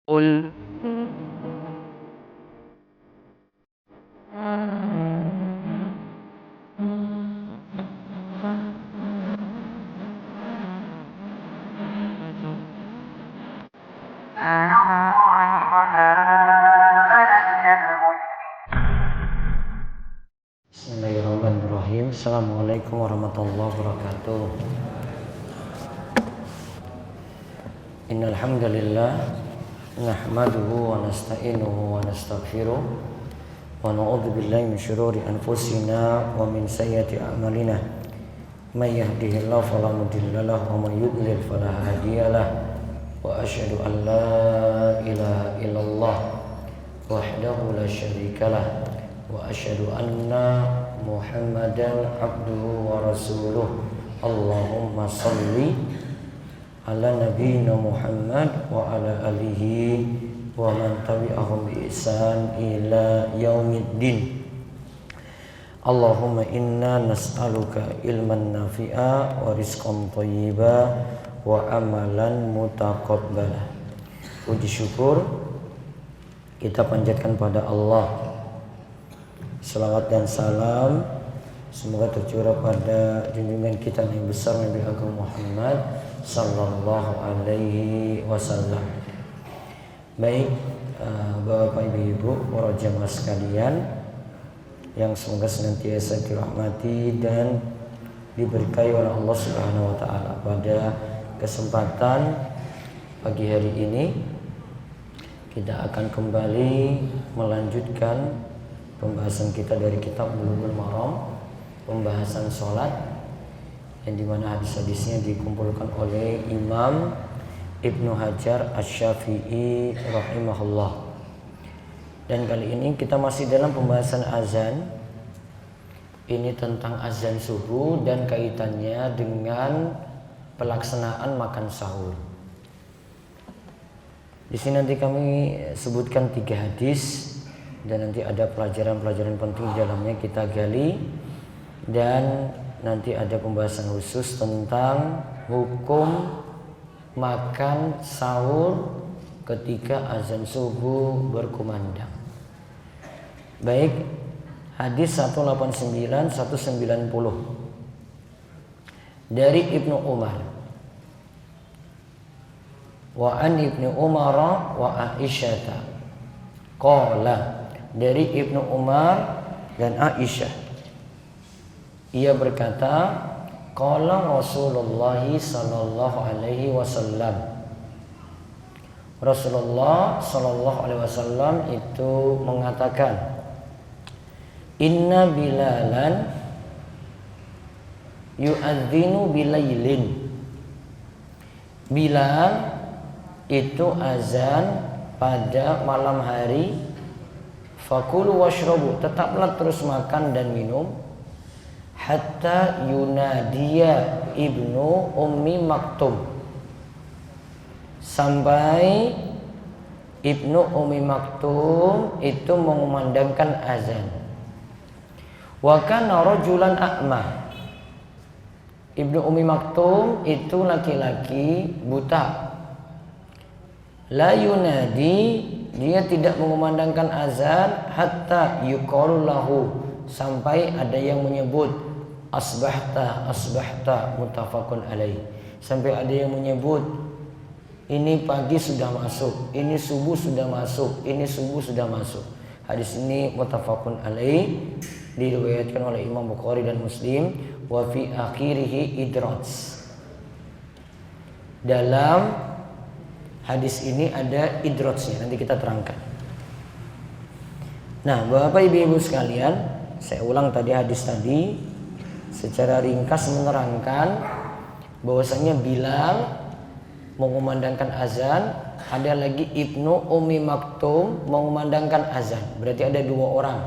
قل Bismillahirrahmanirrahim. Assalamualaikum warahmatullahi wabarakatuh. Innal hamdalillah nahmaduhu wa nasta'inuhu wa nastaghfiruh wa na'udzu billahi min shururi anfusina wa min sayyiati a'malina. May yahdihillahu fala mudilla lahu wa may yudlil fala hadiyalah. Wa asyhadu an la ilaha illallah wahdahu la syarikalah wa asyhadu anna Muhammadan abduhu wa rasuluh. Allahumma salli ala nabiyyina Muhammad wa ala alihi wa man tabi'ahum bi ihsan ila yaumiddin. Allahumma inna nas'aluka ilman nafi'a wa rizqan thayyiba wa amalan mutaqabbala. Puji syukur kita panjatkan pada Allah. Salawat dan salam semoga tercurah pada junjungan kita yang besar Nabi Agung Muhammad sallallahu alaihi wasallam. Baik, Bapak Ibu, para jamaah sekalian yang semoga senantiasa dirahmati dan diberkahi oleh Allah Subhanahu wa taala. Pada kesempatan pagi hari ini kita akan kembali melanjutkan pembahasan kita dari kitab Bulughul Maram, pembahasan sholat, yang dimana hadis-hadisnya dikumpulkan oleh Imam Ibnu Hajar Asy-Syafi'i rahimahullah. Dan kali ini kita masih dalam pembahasan azan. Ini tentang azan subuh dan kaitannya dengan pelaksanaan makan sahur. Di sini nanti kami sebutkan 3 hadis dan nanti ada pelajaran-pelajaran penting di dalamnya kita gali, dan nanti ada pembahasan khusus tentang hukum makan sahur ketika azan subuh berkumandang. Baik, hadis 189 190 dari Ibnu Umar. Wa an Ibnu Umar wa Aisyah qala, dari Ibnu Umar dan Aisyah, ia berkata, qala Rasulullah sallallahu alaihi wasallam. Rasulullah sallallahu alaihi wasallam itu mengatakan, inna Bilalan yu'adzinu bilailin. Bilal itu azan pada malam hari. Fakulu washrabu, tetaplah terus makan dan minum, hatta yunadiya ibnu ummi maktum, sampai ibnu ummi maktum itu mengumandangkan azan. Wa kana rajulan a'ma. Ibnu ummi maktum itu laki-laki buta. La yunadi, dia tidak mengumandangkan azan hatta yuqalu lahu, sampai ada yang menyebut asbahta asbahta muttafaqun alaih, sampai ada yang menyebut ini pagi sudah masuk, ini subuh sudah masuk, ini subuh sudah masuk. Hadis ini muttafaqun alaih, diriwayatkan oleh Imam Bukhari dan Muslim. Wa fi akhirih idraj, dalam hadis ini ada idrajnya, nanti kita terangkan. Nah, Bapak Ibu sekalian, saya ulang tadi hadis tadi secara ringkas menerangkan bahwasanya Bilal mengumandangkan azan, ada lagi Ibnu Ummi Maktum mengumandangkan azan. Berarti ada 2 orang.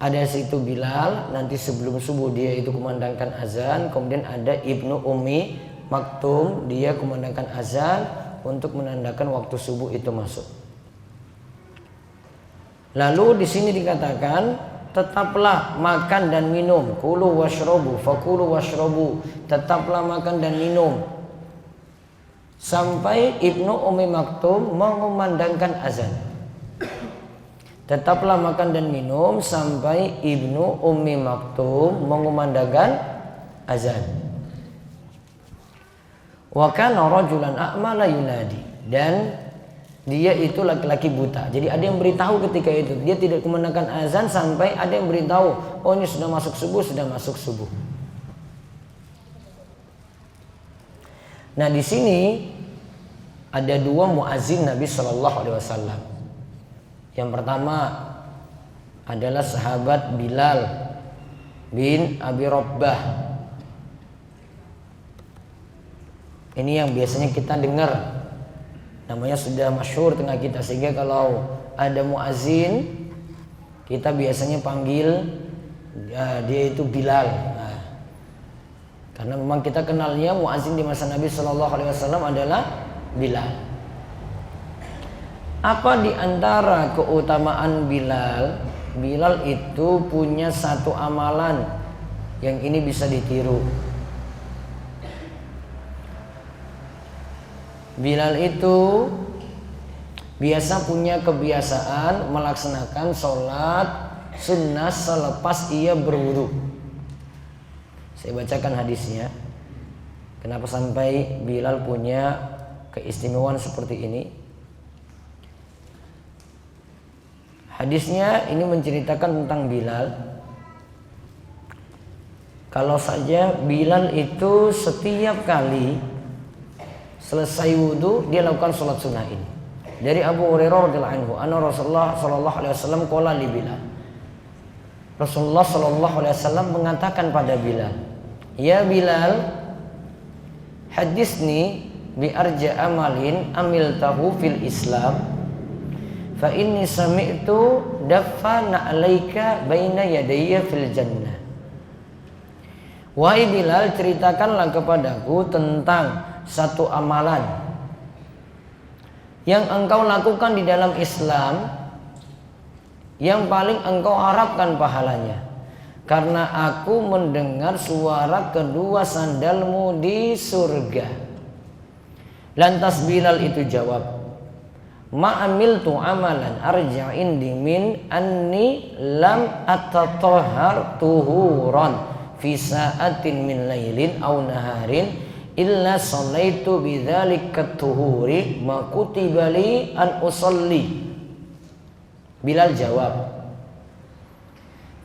Ada situ Bilal, nanti sebelum subuh dia itu kumandangkan azan, kemudian ada Ibnu Ummi Maktum, dia kumandangkan azan untuk menandakan waktu subuh itu masuk. Lalu di sini dikatakan tetaplah makan dan minum. Kulu washrobu, fakulu washrobu, tetaplah makan dan minum. sampai Ibnu Ummi Maktum mengumandangkan azan. Tetaplah makan dan minum sampai Ibnu Ummi Maktum mengumandangkan azan. Wa kana rajulan a'ma la yunadi, dan dia itu laki-laki buta. Jadi ada yang beritahu ketika itu. Dia tidak kumandangkan azan sampai ada yang beritahu, oh ini sudah masuk subuh, sudah masuk subuh. Nah, di sini ada dua muazin Nabi Shallallahu Alaihi Wasallam. Yang pertama adalah sahabat Bilal bin Abi Rabbah. Ini yang biasanya kita dengar, namanya sudah masyhur tengah kita, sehingga kalau ada muazin kita biasanya panggil dia itu Bilal. Nah, karena memang kita kenalnya muazin di masa Nabi Shallallahu Alaihi Wasallam adalah Bilal. Apa di antara keutamaan Bilal? Bilal itu punya satu amalan yang ini bisa ditiru. Bilal itu biasa punya kebiasaan melaksanakan sholat sunnah selepas ia berwudu. Saya bacakan hadisnya. Kenapa sampai Bilal punya keistimewaan seperti ini? Hadisnya ini menceritakan tentang Bilal. Kalau saja Bilal itu setiap kali selesai wudu dia lakukan sholat sunnah ini. Dari Abu Hurairah radhiyallahu anhu, anna Rasulullah sallallahu alaihi wasallam qala li Bilal. Rasulullah sallallahu alaihi wasallam mengatakan pada Bilal, "Ya Bilal, hadisni bi arja amalin amiltahu fil Islam, fa inni sami'tu dafana 'alaika baina yadayya fil jannah." Wahai Bilal, ceritakanlah kepadaku tentang satu amalan yang engkau lakukan di dalam Islam yang paling engkau harapkan pahalanya, karena aku mendengar suara kedua sandalmu di surga. Lantas Bilal itu jawab, ma amiltu amalan arja indi min anni lam atatahhar tuhuran fi sa'atin min lailin aw naharin illa sallaitu bidzalika tuhuri ma kutiba li an usalli. Bilal jawab,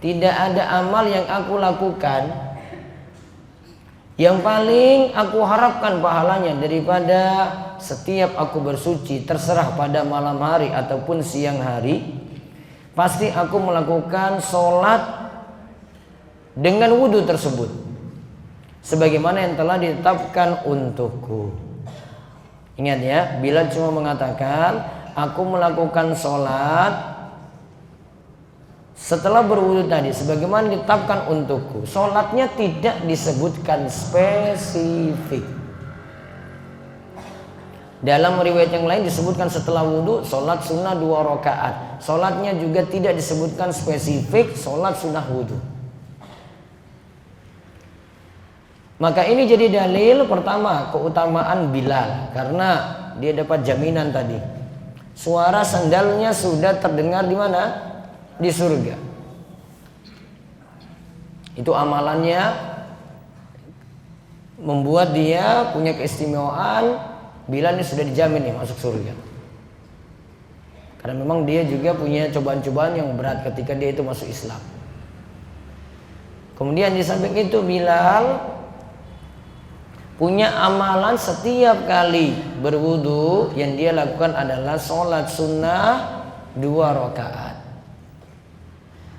tidak ada amal yang aku lakukan yang paling aku harapkan pahalanya daripada setiap aku bersuci, terserah pada malam hari ataupun siang hari, pasti aku melakukan sholat dengan wudu tersebut sebagaimana yang telah ditetapkan untukku. Ingat ya, Bilal cuma mengatakan aku melakukan sholat setelah berwudu tadi sebagaimana ditetapkan untukku. Sholatnya tidak disebutkan spesifik. Dalam riwayat yang lain disebutkan setelah wudu sholat sunnah 2 rakaat. Sholatnya juga tidak disebutkan spesifik sholat sunnah wudu. Maka ini jadi dalil pertama keutamaan Bilal, karena dia dapat jaminan tadi. Suara sandalnya sudah terdengar di mana? Di surga. Itu amalannya membuat dia punya keistimewaan. Bilal ini sudah dijamin nih masuk surga. Karena memang dia juga punya cobaan-cobaan yang berat ketika dia itu masuk Islam. Kemudian di samping itu Bilal punya amalan setiap kali berwudu yang dia lakukan adalah sholat sunnah 2 rakaat.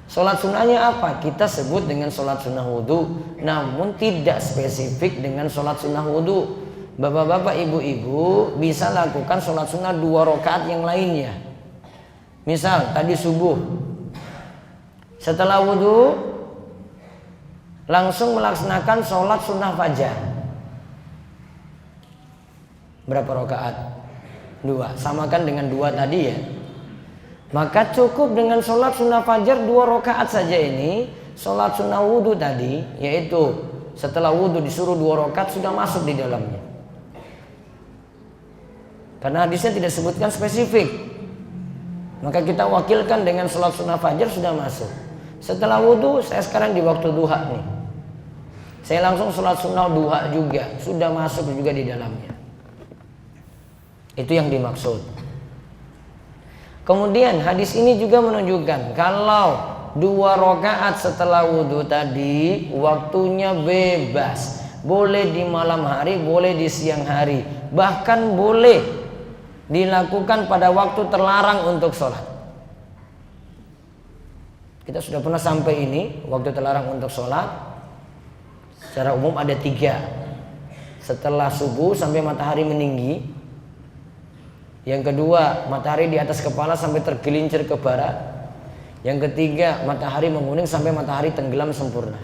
Sholat sunnahnya apa? Kita sebut dengan sholat sunnah wudu, namun tidak spesifik dengan sholat sunnah wudu. Bapak-bapak, ibu-ibu bisa lakukan sholat sunnah 2 rakaat yang lainnya. Misal tadi subuh, setelah wudu langsung melaksanakan sholat sunnah fajar. Berapa rakaat? 2. Samakan dengan 2 tadi ya. Maka cukup dengan sholat sunnah fajar 2 rakaat saja ini. Sholat sunnah wudu tadi, yaitu setelah wudu disuruh 2 rakaat sudah masuk di dalamnya. Karena hadisnya tidak sebutkan spesifik. Maka kita wakilkan dengan sholat sunnah fajar sudah masuk. Setelah wudhu, saya sekarang di waktu duha nih. Saya langsung sholat sunnah duha juga, sudah masuk juga di dalamnya. Itu yang dimaksud. Kemudian hadis ini juga menunjukkan kalau 2 rakaat setelah wudhu tadi waktunya bebas. Boleh di malam hari, boleh di siang hari. Bahkan boleh dilakukan pada waktu terlarang untuk sholat. Kita sudah pernah sampai ini, waktu terlarang untuk sholat. Secara umum ada 3. Setelah subuh sampai matahari meninggi. Yang kedua, matahari di atas kepala sampai tergelincir ke barat. Yang ketiga, matahari menguning sampai matahari tenggelam sempurna.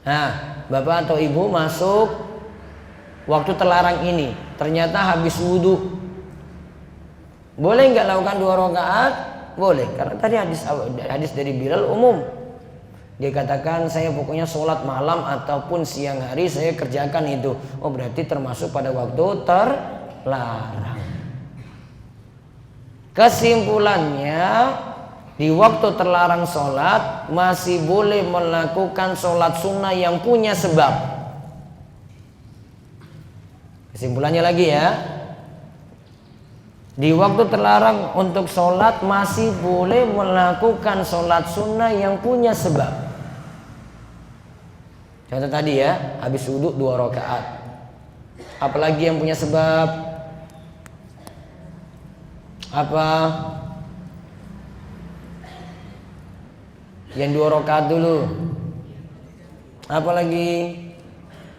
Nah, bapak atau ibu masuk waktu terlarang ini, ternyata habis wudhu. Boleh nggak lakukan 2 rakaat? Boleh, karena tadi hadis dari Bilal umum. Dia katakan saya pokoknya sholat malam ataupun siang hari saya kerjakan itu. Oh, berarti termasuk pada waktu terlarang. Kesimpulannya, di waktu terlarang sholat masih boleh melakukan sholat sunnah yang punya sebab. Kesimpulannya lagi ya, di waktu terlarang untuk sholat masih boleh melakukan sholat sunnah yang punya sebab. Contoh tadi ya, habis wudhu 2 rakaat. Apalagi yang punya sebab? Apa? Yang 2 rakaat dulu. Apalagi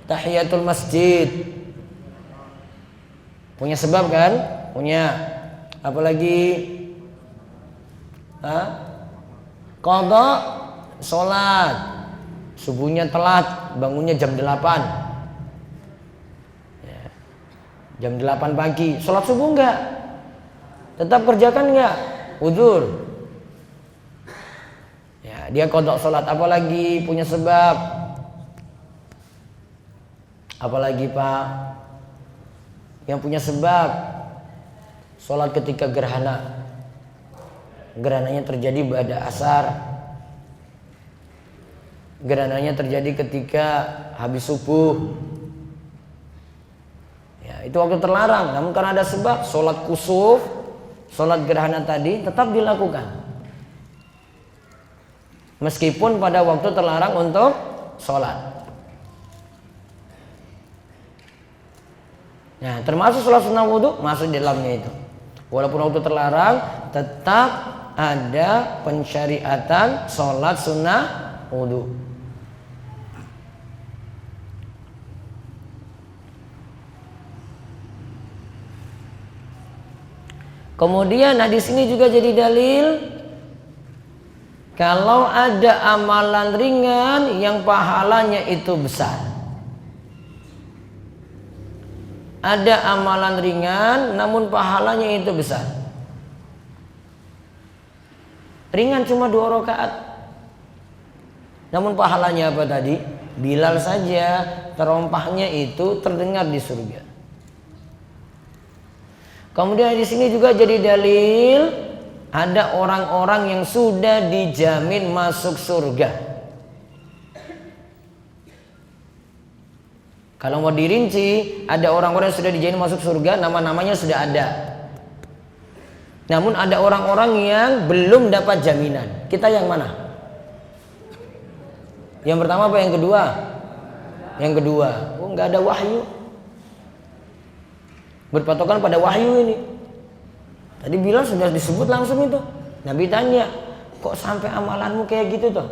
tahiyatul masjid. Punya sebab kan? Punya. Apalagi qadha sholat. Subuhnya telat, bangunnya jam 8 ya. Jam 8 pagi, sholat subuh enggak? Tetap kerjakan enggak? Uzur ya, dia qadha sholat. Apalagi punya sebab? Apalagi Pak? Yang punya sebab sholat ketika gerhana. Gerhananya terjadi pada asar. Gerhananya terjadi ketika habis subuh. Ya, itu waktu terlarang. Namun karena ada sebab, sholat kusuf, sholat gerhana tadi tetap dilakukan. Meskipun pada waktu terlarang untuk sholat. Nah, termasuk sholat sunnah wudhu masuk di dalamnya itu. Walaupun waktu terlarang, tetap ada pensyariatan sholat sunnah wudhu. Kemudian hadis ini juga jadi dalil kalau ada amalan ringan yang pahalanya itu besar. Ada amalan ringan namun pahalanya itu besar. Ringan cuma 2 rakaat. Namun pahalanya apa tadi? Bilal saja terompahnya itu terdengar di surga. Kemudian di sini juga jadi dalil ada orang-orang yang sudah dijamin masuk surga. Kalau mau dirinci, ada orang-orang yang sudah dijamin masuk surga, nama-namanya sudah ada. Namun ada orang-orang yang belum dapat jaminan. Kita yang mana? Yang pertama apa yang kedua? Yang kedua. Oh, nggak ada wahyu. Berpatokan pada wahyu ini. Tadi Bilal sudah disebut langsung itu. Nabi tanya, kok sampai amalanmu kayak gitu tuh?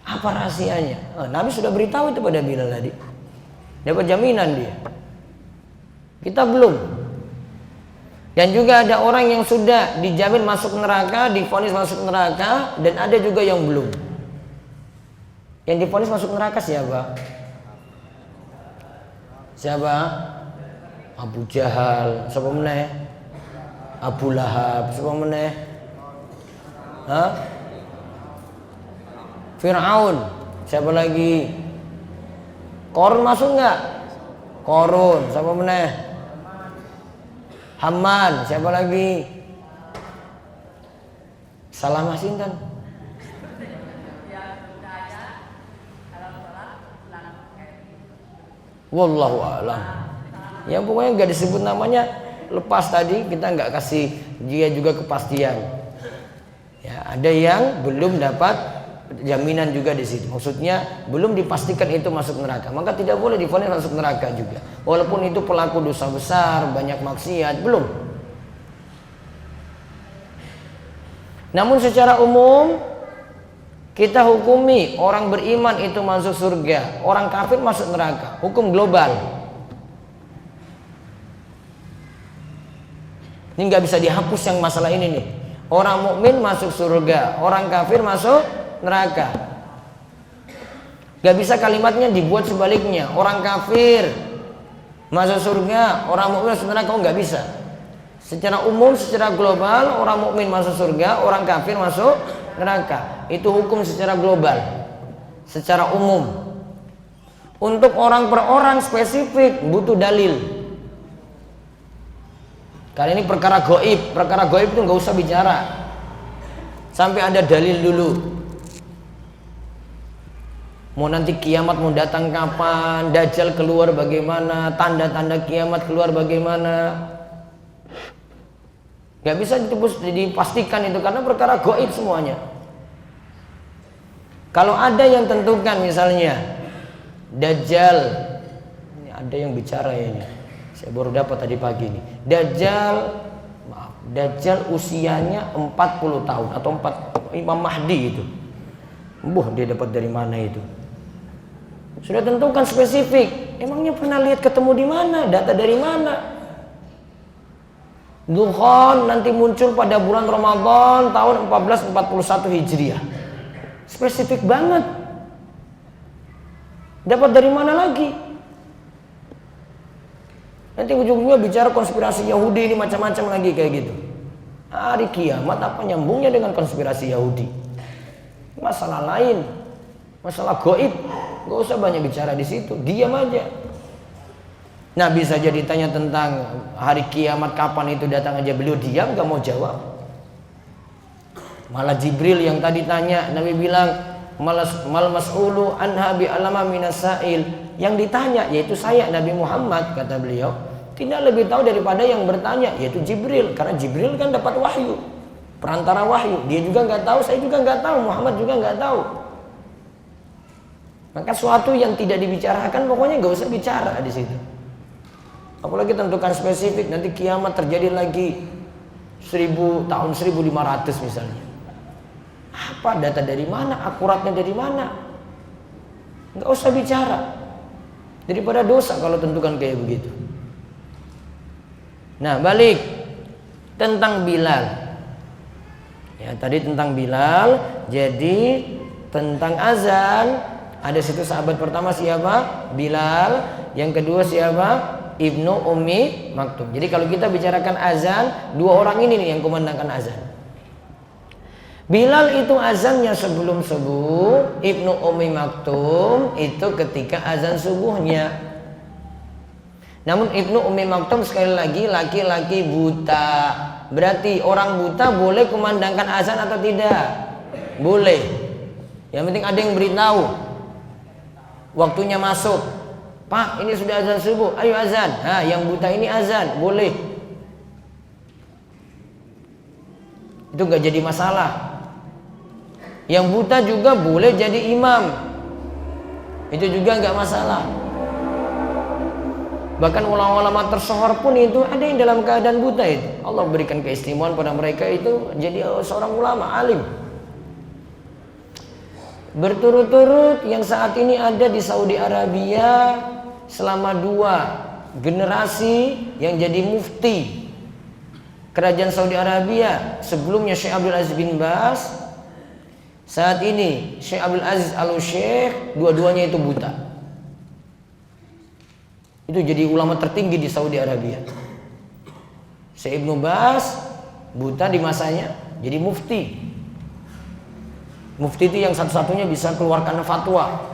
Apa rahasianya? Nabi sudah beritahu itu pada Bilal tadi. Dapat jaminan dia. Kita belum. Dan juga ada orang yang sudah dijamin masuk neraka, divonis masuk neraka, dan ada juga yang belum. Yang divonis masuk neraka siapa? Siapa? Abu Jahal, siapa meneh? Abu Lahab, siapa meneh? Fir'aun, siapa lagi? Korun masuk nggak? Korun, siapa meneh? Hamman, siapa lagi? Salamah sinten? Wallahu a'lam. Ya pokoknya nggak disebut namanya, lepas tadi kita nggak kasih dia juga kepastian. Ya, ada yang belum dapat jaminan juga di situ. Maksudnya belum dipastikan itu masuk neraka, maka tidak boleh divonis masuk neraka juga. Walaupun itu pelaku dosa besar, banyak maksiat, belum. Namun secara umum kita hukumi orang beriman itu masuk surga, orang kafir masuk neraka. Hukum global. Ini nggak bisa dihapus yang masalah ini nih. Orang mukmin masuk surga, orang kafir masuk neraka. Gak bisa kalimatnya dibuat sebaliknya. Orang kafir masuk surga, orang mukmin masuk neraka. Nggak bisa. Secara umum, secara global, orang mukmin masuk surga, orang kafir masuk neraka. Itu hukum secara global, secara umum. Untuk orang per orang spesifik butuh dalil. Kali ini perkara gaib. Perkara gaib itu nggak usah bicara sampai ada dalil dulu. Mau nanti kiamat mau datang kapan, Dajjal keluar bagaimana, tanda-tanda kiamat keluar bagaimana, nggak bisa dipastikan itu karena perkara gaib semuanya. Kalau ada yang tentukan misalnya Dajjal, ini ada yang bicara ya ini, saya baru dapat tadi pagi ini. Dajjal usianya 40 tahun atau 4 Imam Mahdi itu. Dia dapat dari mana itu? Sudah tentukan spesifik. Emangnya pernah lihat ketemu di mana? Data dari mana? Dukhan nanti muncul pada bulan Ramadan tahun 1441 Hijriah. Spesifik banget. Dapat dari mana lagi? Nanti ujung-ujungnya bicara konspirasi Yahudi ini macam-macam lagi kayak gitu. Hari kiamat apa nyambungnya dengan konspirasi Yahudi? Masalah lain, masalah gaib. Gak usah banyak bicara di situ, diam aja. Nabi saja ditanya tentang hari kiamat kapan itu datang aja beliau diam, gak mau jawab. Malah Jibril yang tadi tanya, Nabi bilang mal mas'ulu anha bi alama minas sa'il. Yang ditanya yaitu saya Nabi Muhammad, kata beliau, tidak lebih tahu daripada yang bertanya, yaitu Jibril. Karena Jibril kan dapat wahyu, perantara wahyu. Dia juga nggak tahu, saya juga nggak tahu, Muhammad juga nggak tahu. Maka suatu yang tidak dibicarakan pokoknya nggak usah bicara di situ. Apalagi tentukan spesifik, nanti kiamat terjadi lagi tahun 1500 misalnya. Apa data dari mana, akuratnya dari mana? Nggak usah bicara. Daripada dosa kalau tentukan kayak begitu. Nah, balik tentang Bilal. Ya, tadi tentang Bilal. Jadi tentang azan, ada situ sahabat pertama siapa? Bilal. Yang kedua siapa? Ibnu Ummi Maktum. Jadi kalau kita bicarakan azan, dua orang ini nih yang kumandangkan azan. Bilal itu azannya sebelum subuh, Ibnu Ummi Maktum itu ketika azan subuhnya. Namun Ibnu Ummi Maktum sekali lagi laki-laki buta. Berarti orang buta boleh kumandangkan azan atau tidak? Boleh. Yang penting ada yang beritahu. Waktunya masuk. Pak, ini sudah azan subuh, ayo azan. Nah, yang buta ini azan, boleh. Itu gak jadi masalah. Yang buta juga boleh jadi imam. Itu juga gak masalah. Bahkan ulama-ulama tersohor pun itu ada yang dalam keadaan buta itu. Allah berikan keistimewaan pada mereka itu jadi seorang ulama, alim. Berturut-turut yang saat ini ada di Saudi Arabia selama 2 generasi yang jadi mufti kerajaan Saudi Arabia. Sebelumnya Syekh Abdul Aziz bin Baz, saat ini Syekh Abdul Aziz Al-Syekh, dua-duanya itu buta. Itu jadi ulama tertinggi di Saudi Arabia. Syekh Ibnu Baz buta di masanya, jadi mufti. Mufti itu yang satu-satunya bisa keluarkan fatwa.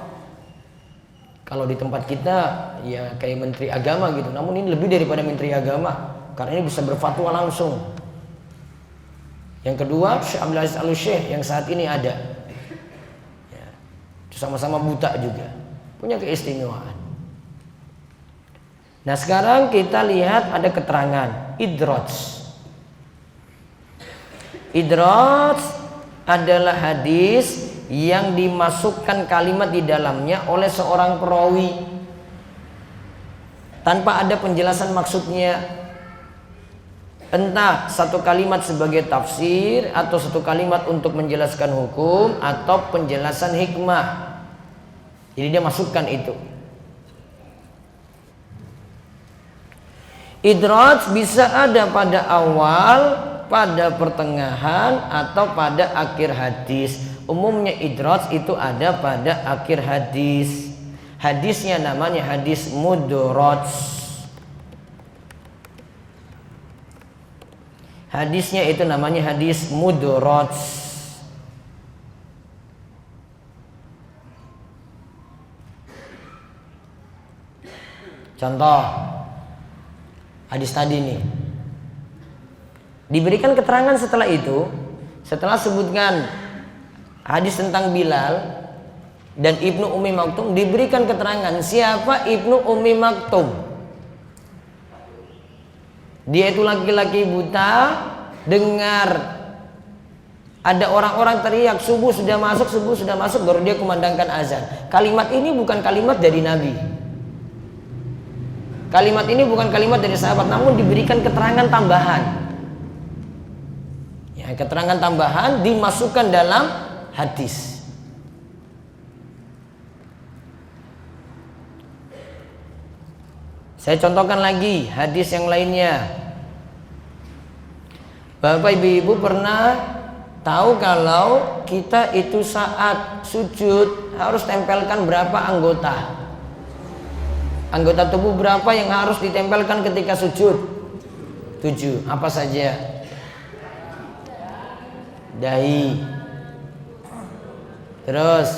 Kalau di tempat kita ya kayak menteri agama gitu. Namun ini lebih daripada menteri agama. karena ini bisa berfatwa langsung. Yang kedua, Syekh Abdul Aziz Al-Syekh yang saat ini ada. Ya, sama-sama buta juga, punya keistimewaan. Nah sekarang kita lihat ada keterangan idraj. Idraj adalah hadis yang dimasukkan kalimat di dalamnya oleh seorang perawi tanpa ada penjelasan maksudnya. Entah satu kalimat sebagai tafsir atau satu kalimat untuk menjelaskan hukum atau penjelasan hikmah. Jadi dia masukkan itu. Idraj bisa ada pada awal, pada pertengahan atau pada akhir hadis. Umumnya idraj itu ada pada akhir hadis. Hadisnya namanya hadis mudraj. Hadisnya itu namanya hadis mudraj. Contoh hadis tadi nih, diberikan keterangan setelah itu, setelah sebutkan hadis tentang Bilal dan Ibnu Ummi Maktum, diberikan keterangan siapa Ibnu Ummi Maktum. Dia itu laki-laki buta, dengar ada orang-orang teriak subuh sudah masuk, baru dia kumandangkan azan. Kalimat ini bukan kalimat dari Nabi. Kalimat ini bukan kalimat dari sahabat, namun diberikan keterangan tambahan. Ya, keterangan tambahan dimasukkan dalam hadis. Saya contohkan lagi hadis yang lainnya. Bapak ibu pernah tahu kalau kita itu saat sujud harus tempelkan berapa anggota? Anggota tubuh berapa yang harus ditempelkan ketika sujud? 7. Apa saja? Dahi. Terus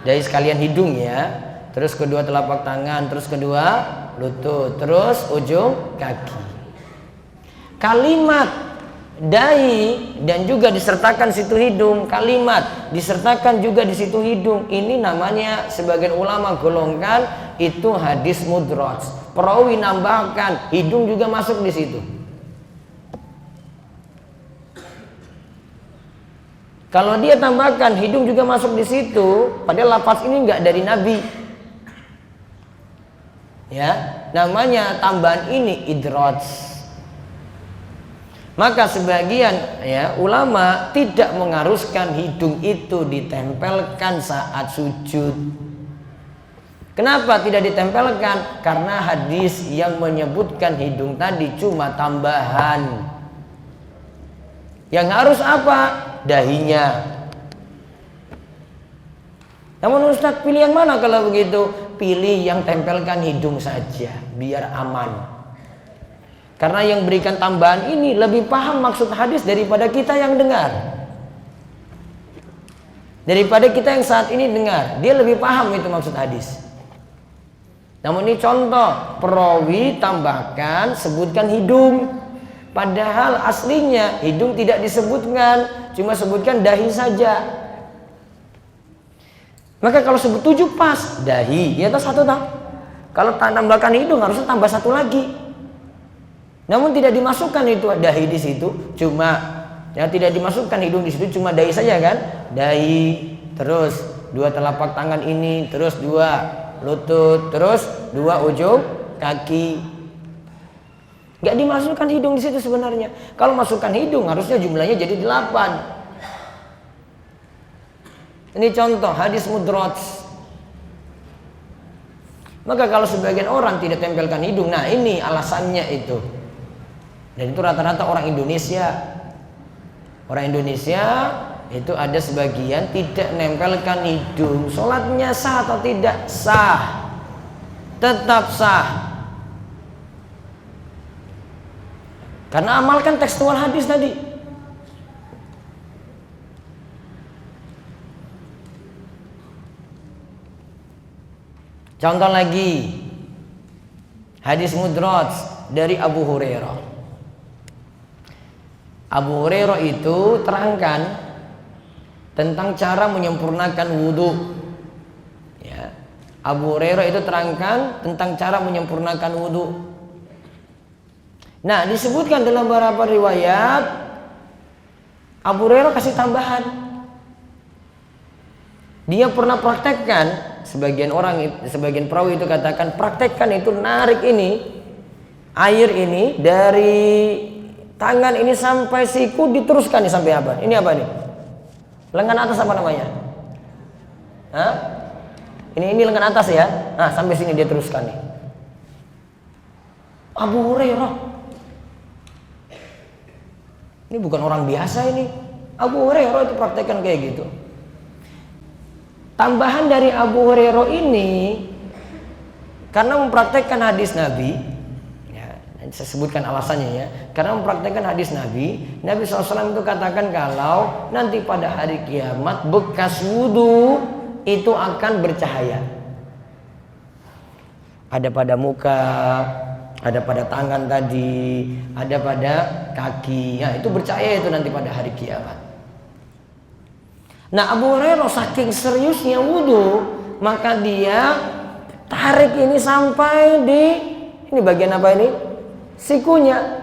dahi sekalian hidung ya. Terus kedua telapak tangan, terus kedua lutut, terus ujung kaki. Kalimat dahi dan juga disertakan situ hidung, kalimat disertakan juga di situ hidung. Ini namanya sebagian ulama golongkan itu hadis mudraj. Perawi nambahkan hidung juga masuk di situ. Kalau dia tambahkan hidung juga masuk di situ, padahal lafaz ini enggak dari Nabi. Ya, namanya tambahan ini idraj. Maka sebagian ya ulama tidak mengharuskan hidung itu ditempelkan saat sujud. Kenapa tidak ditempelkan? Karena hadis yang menyebutkan hidung tadi cuma tambahan. Yang harus apa? Dahinya. Namun Ustaz, pilih yang mana kalau begitu? Pilih yang tempelkan hidung saja, biar aman. Karena yang berikan tambahan ini lebih paham maksud hadis daripada kita yang dengar. Daripada kita yang saat ini dengar, dia lebih paham itu maksud hadis. Namun ini contoh, perawi tambahkan, sebutkan hidung. Padahal aslinya hidung tidak disebutkan, cuma sebutkan dahi saja. Maka kalau sebut 7 pas, dahi, ya atas 1 tak. Kalau tambahkan hidung harusnya tambah 1 lagi. Namun tidak dimasukkan itu dahi di situ, cuma ya tidak dimasukkan hidung di situ, cuma dahi saja kan? Dahi, terus 2 telapak tangan ini, terus 2 lutut, terus 2 ujung kaki. Gak dimasukkan hidung di situ sebenarnya. Kalau masukkan hidung harusnya jumlahnya jadi 8. Ini contoh hadis mudraj. Maka kalau sebagian orang tidak tempelkan hidung, nah ini alasannya itu. Dan itu rata-rata orang Indonesia. Orang Indonesia itu ada sebagian tidak nempelkan hidung. Sholatnya sah atau tidak? Sah. Tetap sah. Karena amalkan tekstual hadis tadi. Contoh lagi, hadis mudraj. dari Abu Hurairah. Abu Hurairah itu terangkan tentang cara menyempurnakan wudhu. Ya. Abu Hurairah itu terangkan tentang cara menyempurnakan wudhu. Nah, disebutkan dalam beberapa riwayat Abu Hurairah kasih tambahan. Dia pernah praktekkan, sebagian perawi itu katakan praktekkan itu narik ini air ini dari tangan ini sampai siku diteruskan nih sampai apa? Ini apa nih? Lengan atas apa namanya? Hah? Ini lengan atas ya. Nah, sampai sini dia teruskan nih. Abu Hurairah. Ini bukan orang biasa ini. Abu Hurairah itu praktekkan kayak gitu. Tambahan dari Abu Hurairah ini karena mempraktekkan hadis Nabi, ya, saya sebutkan alasannya ya. Karena mempraktekkan hadis Nabi, Nabi SAW itu katakan kalau nanti pada hari kiamat bekas wudhu itu akan bercahaya. Ada pada muka, ada pada tangan tadi, ada pada kaki. Ya, itu bercahaya itu nanti pada hari kiamat. Nah, Abu Hurairah saking seriusnya wudhu, maka dia tarik ini sampai di ini bagian apa ini? Sikunya.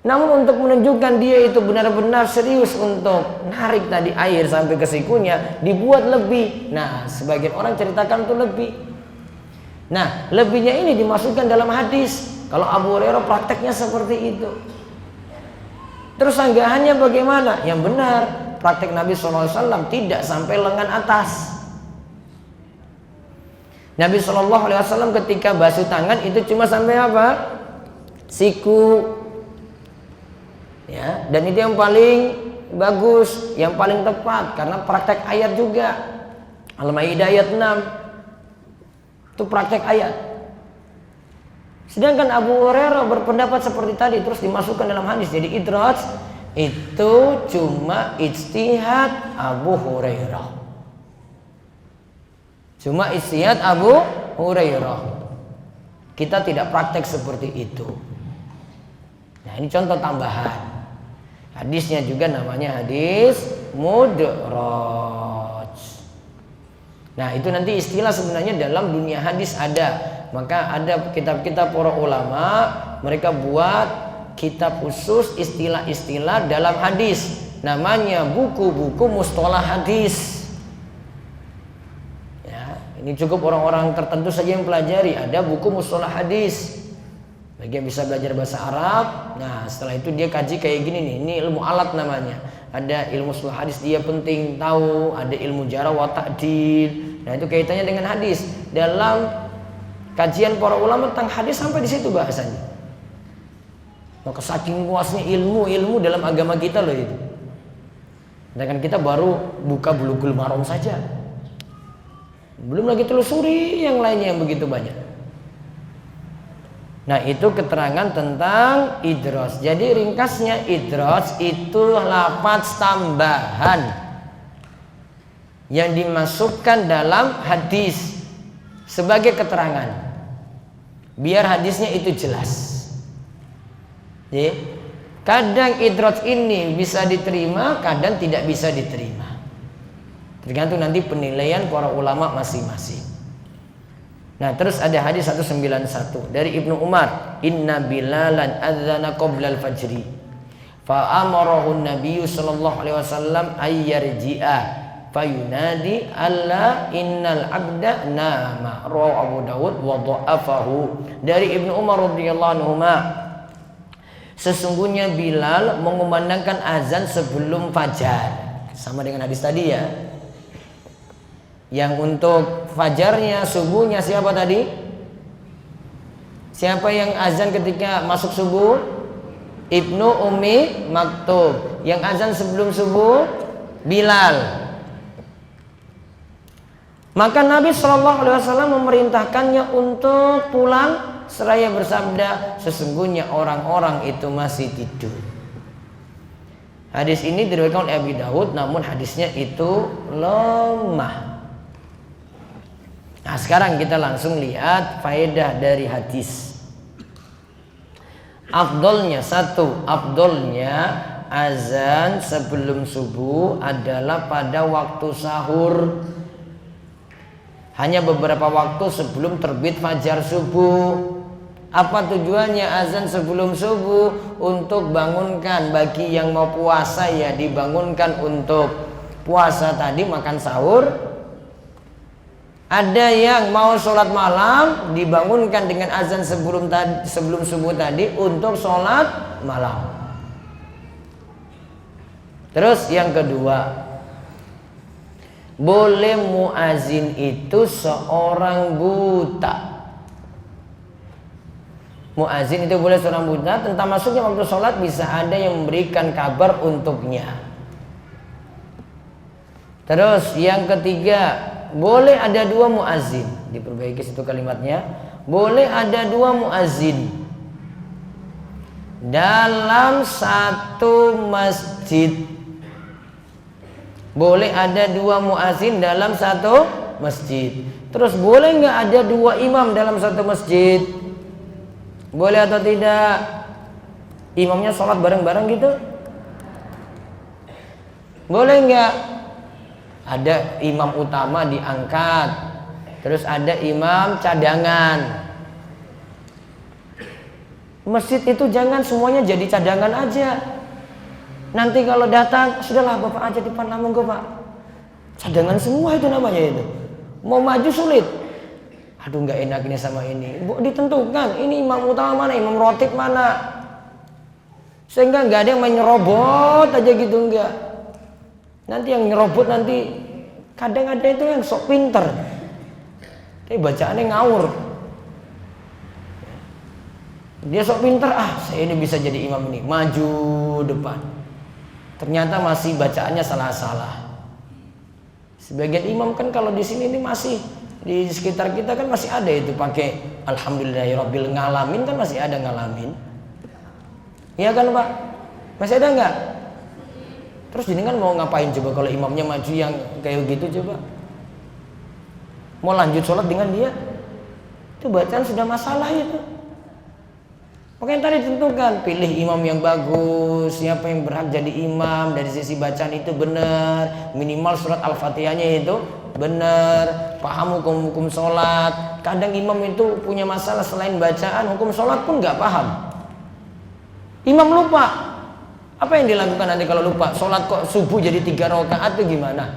Namun untuk menunjukkan dia itu benar-benar serius untuk narik tadi air sampai ke sikunya, dibuat lebih. Nah, sebagian orang ceritakan itu lebih. Nah, lebihnya ini dimasukkan dalam hadis. Kalau Abu Hurairah prakteknya seperti itu. Terus sanggahannya bagaimana? Yang benar, praktek Nabi SAW tidak sampai lengan atas. Nabi SAW ketika basuh tangan itu cuma sampai apa? Siku. Ya, dan itu yang paling bagus, yang paling tepat karena praktek ayat juga. Al-Maidah ayat 6. Itu praktek ayat. Sedangkan Abu Hurairah berpendapat seperti tadi terus dimasukkan dalam hadis. Jadi idraj itu cuma ijtihad Abu Hurairah. Cuma ijtihad Abu Hurairah. Kita tidak praktek seperti itu. Nah, ini contoh tambahan. Hadisnya juga namanya hadis mudraj. Nah, itu nanti istilah sebenarnya dalam dunia hadis ada. Maka ada kitab-kitab para ulama, mereka buat kitab khusus istilah-istilah dalam hadis. Namanya buku-buku mustalah hadis. Ya, ini cukup orang-orang tertentu saja yang pelajari. Ada buku mustalah hadis. Bagi yang bisa belajar bahasa Arab, nah setelah itu dia kaji kayak gini nih. Ini ilmu alat namanya. Ada ilmu mustalah hadis dia penting tahu. Ada ilmu jarh wa ta'dil. Nah itu kaitannya dengan hadis. Dalam kajian para ulama tentang hadis sampai di situ bahasanya. Maka saking luasnya ilmu dalam agama kita loh itu. Sedangkan kita baru buka Bulughul Maram saja. Belum lagi telusuri yang lainnya yang begitu banyak. Nah, itu keterangan tentang idraj. Jadi ringkasnya idraj itu lafaz tambahan yang dimasukkan dalam hadis sebagai keterangan. Biar hadisnya itu jelas. Jadi, kadang idraj ini bisa diterima, kadang tidak bisa diterima. Tergantung nanti penilaian para ulama masing-masing. Nah, terus ada hadis 191 dari Ibnu Umar, "Inna Bilalan adzana qabla al-fajri. Fa amarahu an-nabiy sallallahu alaihi wasallam ay yarji'a fayunadi alla innal 'abda nama." Rawahu Abu Dawud wa dha'afahu. Dari Ibnu Umar radhiyallahu anhuma, sesungguhnya Bilal mengumandangkan azan sebelum fajar. Sama dengan hadis tadi ya. Yang untuk fajarnya, subuhnya siapa tadi? Siapa yang azan ketika masuk subuh? Ibnu Ummi Maktub. Yang azan sebelum subuh? Bilal. Maka Nabi SAW memerintahkannya untuk pulang seraya bersabda, sesungguhnya orang-orang itu masih tidur. Hadis ini diriwayatkan oleh Abi Dawud, namun hadisnya itu lemah. Nah, sekarang kita langsung lihat faedah dari hadis. Afdolnya azan sebelum subuh adalah pada waktu sahur. Hanya beberapa waktu sebelum terbit fajar subuh. Apa tujuannya azan sebelum subuh? Untuk bangunkan, bagi yang mau puasa ya dibangunkan untuk puasa tadi, makan sahur. Ada yang mau sholat malam, dibangunkan dengan azan sebelum subuh tadi untuk sholat malam. Terus yang kedua, boleh muazin itu seorang buta. Muazin itu boleh seorang buta, tentang masuknya waktu sholat bisa ada yang memberikan kabar untuknya. Terus yang ketiga, boleh ada dua muazin. Diperbaiki situ kalimatnya. Boleh ada dua muazin dalam satu masjid. Boleh ada dua muazin dalam satu masjid. Terus boleh nggak ada dua imam dalam satu masjid? Boleh atau tidak? Imamnya sholat bareng-bareng gitu? Boleh nggak? Ada imam utama diangkat, terus ada imam cadangan. Masjid itu jangan semuanya jadi cadangan aja. Nanti kalau datang, sudahlah bapak aja depan lambung gue pak. Cadangan semua itu namanya itu. Mau maju sulit. Aduh nggak enak ini sama ini. Ditentukan ini imam utama mana, imam rotib mana. Sehingga nggak ada yang main nyerobot aja gitu, enggak. Nanti yang nyerobot nanti kadang ada itu yang sok pinter, tapi bacaannya ngawur. Dia sok pinter, saya ini bisa jadi imam ini, maju depan. Ternyata masih bacaannya salah-salah. Sebagian imam kan kalau di sini ini masih di sekitar kita kan masih ada itu pakai alhamdulillahirabbil ngalamin, kan masih ada ngalamin. Iya kan Pak? Masih ada nggak? Terus ini kan mau ngapain coba kalau imamnya maju yang kayak gitu coba? Mau lanjut sholat dengan dia? Itu bacaan sudah masalah itu. Makanya tadi tentukan, pilih imam yang bagus, siapa yang berhak jadi imam, dari sisi bacaan itu benar, minimal surat Al-Fatihahnya itu benar, paham hukum-hukum sholat. Kadang imam itu punya masalah selain bacaan, hukum sholat pun nggak paham. Imam lupa. Apa yang dilakukan nanti kalau lupa? Sholat kok subuh jadi 3 rakaat itu gimana?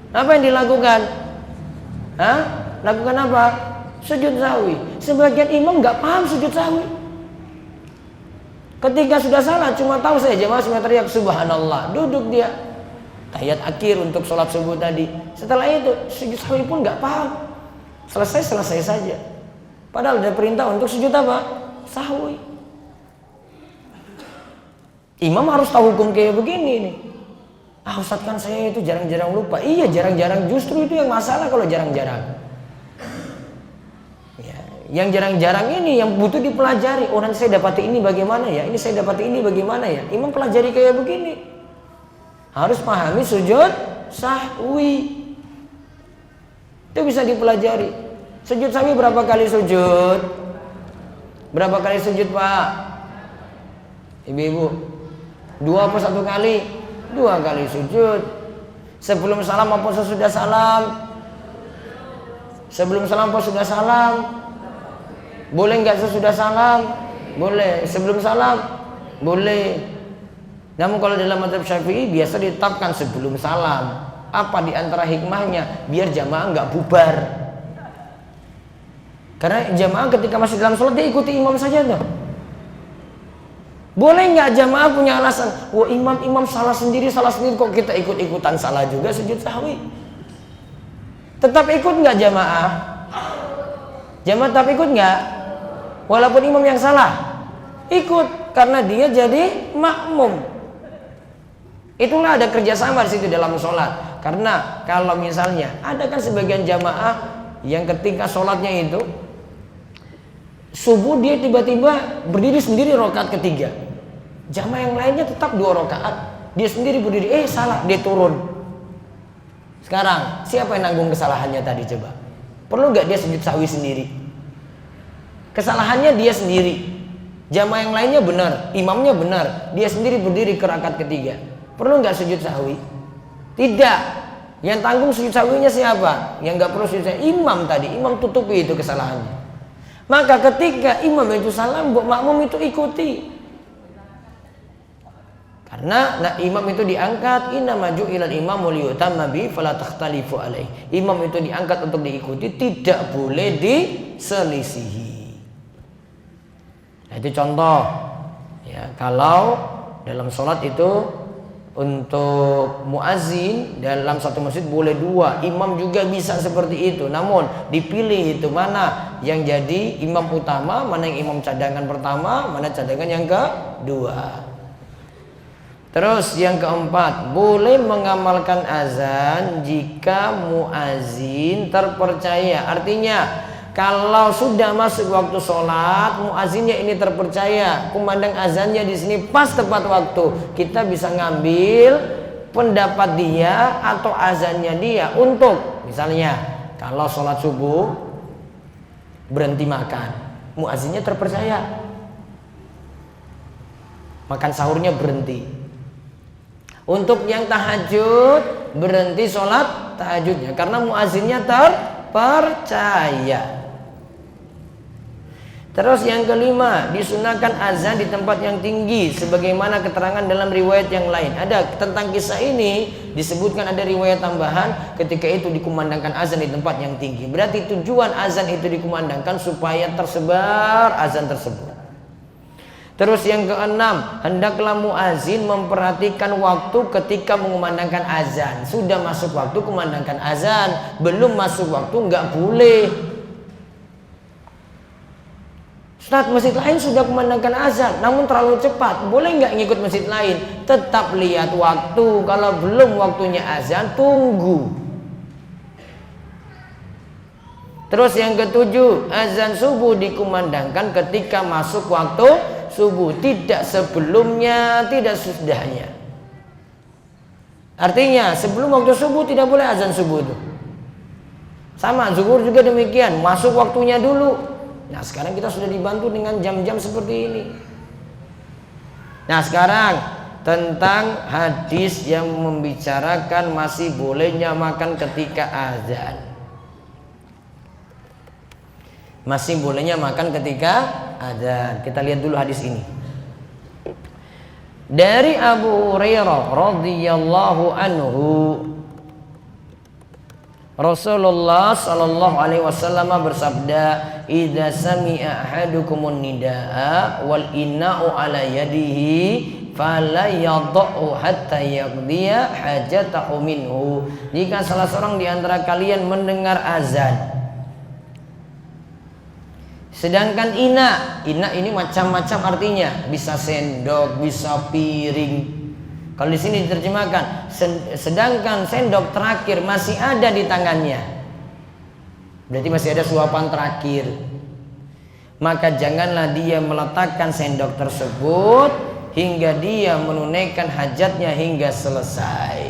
Apa yang dilakukan? Lakukan apa? Sujud sahwi. Sebagian imam nggak paham sujud sahwi. Ketika sudah salah cuma tahu saya jemaah cuma teriak subhanallah, duduk dia tahiyat akhir untuk sholat subuh tadi. Setelah itu sujud sahwi pun nggak paham. Selesai saja. Padahal ada perintah untuk sujud apa? Sahwi. Imam harus tahu hukum kayak begini nih. Ustadz kan saya itu jarang-jarang lupa. Iya jarang-jarang, justru itu yang masalah kalau jarang-jarang. Ya, yang jarang-jarang ini yang butuh dipelajari. Oh nanti saya dapati ini bagaimana ya? Ini saya dapati ini bagaimana ya? Imam pelajari kayak begini. Harus pahami sujud sahwi. Itu bisa dipelajari. Sujud sahwi berapa kali sujud? Berapa kali sujud Pak? Ibu-ibu? 2 apa 1 kali? 2 kali sujud. Sebelum salam apa sesudah salam? Sebelum salam apa sudah salam? Boleh nggak sesudah salam? Boleh. Sebelum salam? Boleh. Namun kalau dalam mazhab Syafi'i biasa ditetapkan sebelum salam. Apa di antara hikmahnya? Biar jamaah nggak bubar. Karena jamaah ketika masih dalam sholat dia ikuti imam saja tuh. Boleh nggak jamaah punya alasan? Wah imam salah sendiri kok kita ikut-ikutan salah juga sujud sahwi. Tetap ikut nggak jamaah? Jamaah tetap ikut nggak? Walaupun imam yang salah, ikut karena dia jadi makmum. Itulah ada kerjasama di situ dalam sholat. Karena kalau misalnya ada kan sebagian jamaah yang ketika sholatnya itu subuh dia tiba-tiba berdiri sendiri rakaat ketiga. Jamaah yang lainnya tetap 2 rakaat. Dia sendiri berdiri, salah, dia turun. Sekarang siapa yang nanggung kesalahannya tadi coba? Perlu gak dia sujud sahwi sendiri? Kesalahannya dia sendiri. Jamaah yang lainnya benar, imamnya benar, dia sendiri berdiri ke rakaat ketiga. Perlu nggak sujud sahwi? Tidak. Yang tanggung sujud sahwinya siapa? Yang nggak perlu sujud sahwi, imam tadi. Imam tutupi itu kesalahannya. Maka ketika imam itu salam, makmum itu ikuti. Karena imam itu diangkat, inna maju ilal imamu liyutamma bi fala takhtalifu alaih. Imam itu diangkat untuk diikuti, tidak boleh diselisihi. Nah, itu contoh ya, kalau dalam sholat itu untuk muazin dalam satu masjid boleh 2, imam juga bisa seperti itu. Namun dipilih itu mana yang jadi imam utama, mana yang imam cadangan pertama, mana cadangan yang kedua. Terus yang keempat, boleh mengamalkan azan jika muazin terpercaya. Artinya kalau sudah masuk waktu sholat, muazinnya ini terpercaya, kumandang azannya di sini pas tepat waktu, kita bisa ngambil pendapat dia atau azannya dia untuk, misalnya kalau sholat subuh berhenti makan, muazinnya terpercaya, makan sahurnya berhenti. Untuk yang tahajud berhenti sholat tahajudnya karena muazinnya terpercaya. Terus yang kelima, disunahkan azan di tempat yang tinggi sebagaimana keterangan dalam riwayat yang lain. Ada tentang kisah ini disebutkan ada riwayat tambahan ketika itu dikumandangkan azan di tempat yang tinggi. Berarti tujuan azan itu dikumandangkan supaya tersebar azan tersebut. Terus yang keenam, hendaklah muazin memperhatikan waktu ketika mengumandangkan azan. Sudah masuk waktu kumandangkan azan, belum masuk waktu nggak boleh. Ustaz, masjid lain sudah kumandangkan azan, namun terlalu cepat, boleh nggak ngikut masjid lain? Tetap lihat waktu, kalau belum waktunya azan, tunggu. Terus yang ketujuh, azan subuh dikumandangkan ketika masuk waktu subuh, tidak sebelumnya, tidak sesudahnya. Artinya sebelum waktu subuh tidak boleh azan subuh itu. Sama zuhur juga demikian, masuk waktunya dulu. Nah sekarang kita sudah dibantu dengan jam-jam seperti ini. Nah sekarang tentang hadis yang membicarakan masih bolehnya makan ketika azan. Masih bolehnya makan ketika azan. Kita lihat dulu hadis ini. Dari Abu Hurairah radhiyallahu anhu, Rasulullah sallallahu alaihi wasallam bersabda, "Idza sami'a ahadukumun nidaa wal inna'u ala yadihi fala yadh'u hatta yaqdiya hajatahu minhu." Jika salah seorang di antara kalian mendengar azan, sedangkan ina ini macam-macam artinya, bisa sendok, bisa piring. Kalau di sini diterjemahkan, sedangkan sendok terakhir masih ada di tangannya, berarti masih ada suapan terakhir. Maka janganlah dia meletakkan sendok tersebut hingga dia menunaikan hajatnya hingga selesai.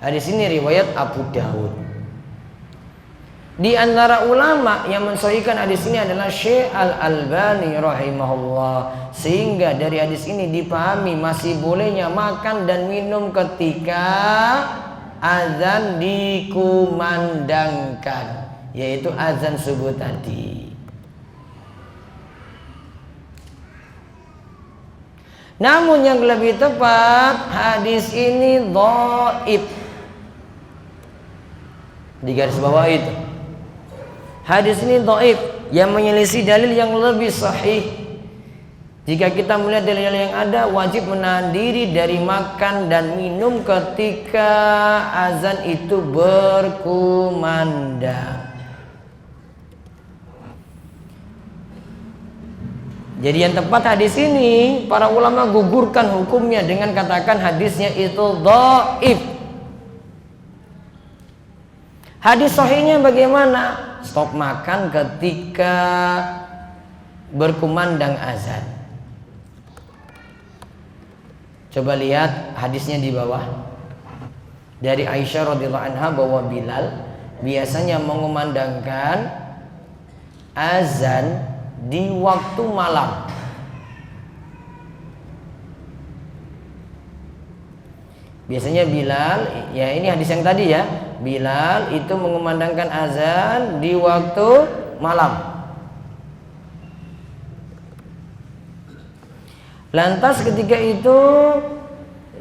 Hadis ini riwayat Abu Daud. Di antara ulama yang mensahihkan hadis ini adalah Syekh Al-Albani rahimahullah. Sehingga dari hadis ini dipahami masih bolehnya makan dan minum ketika azan dikumandangkan, yaitu azan subuh tadi. Namun yang lebih tepat, hadis ini dhaif. Di garis bawah itu, hadis ini dhaif, yang menyelisih dalil yang lebih sahih. Jika kita melihat dalil yang ada, wajib menahan diri dari makan dan minum ketika azan itu berkumandang. Jadi yang tepat hadis ini, para ulama gugurkan hukumnya dengan katakan hadisnya itu dhaif. Hadis sahihnya bagaimana? Stop makan ketika berkumandang azan. Coba lihat hadisnya di bawah. Dari Aisyah radhiyallahu anha bahwa Bilal biasanya mengumandangkan azan di waktu malam. Biasanya Bilal, ya ini hadis yang tadi ya, Bilal itu mengumandangkan azan di waktu malam. Lantas ketika itu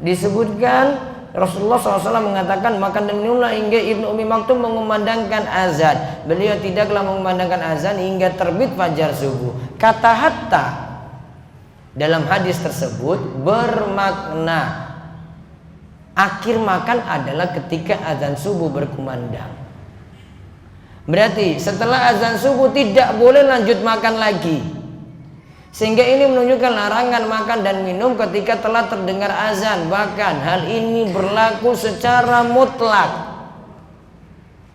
disebutkan Rasulullah SAW mengatakan, makan dan minumlah hingga Ibnu Ummi Maktum mengumandangkan azan. Beliau tidaklah mengumandangkan azan hingga terbit fajar subuh. Kata hatta dalam hadis tersebut bermakna akhir makan adalah ketika azan subuh berkumandang. Berarti setelah azan subuh tidak boleh lanjut makan lagi. Sehingga ini menunjukkan larangan makan dan minum ketika telah terdengar azan. Bahkan hal ini berlaku secara mutlak.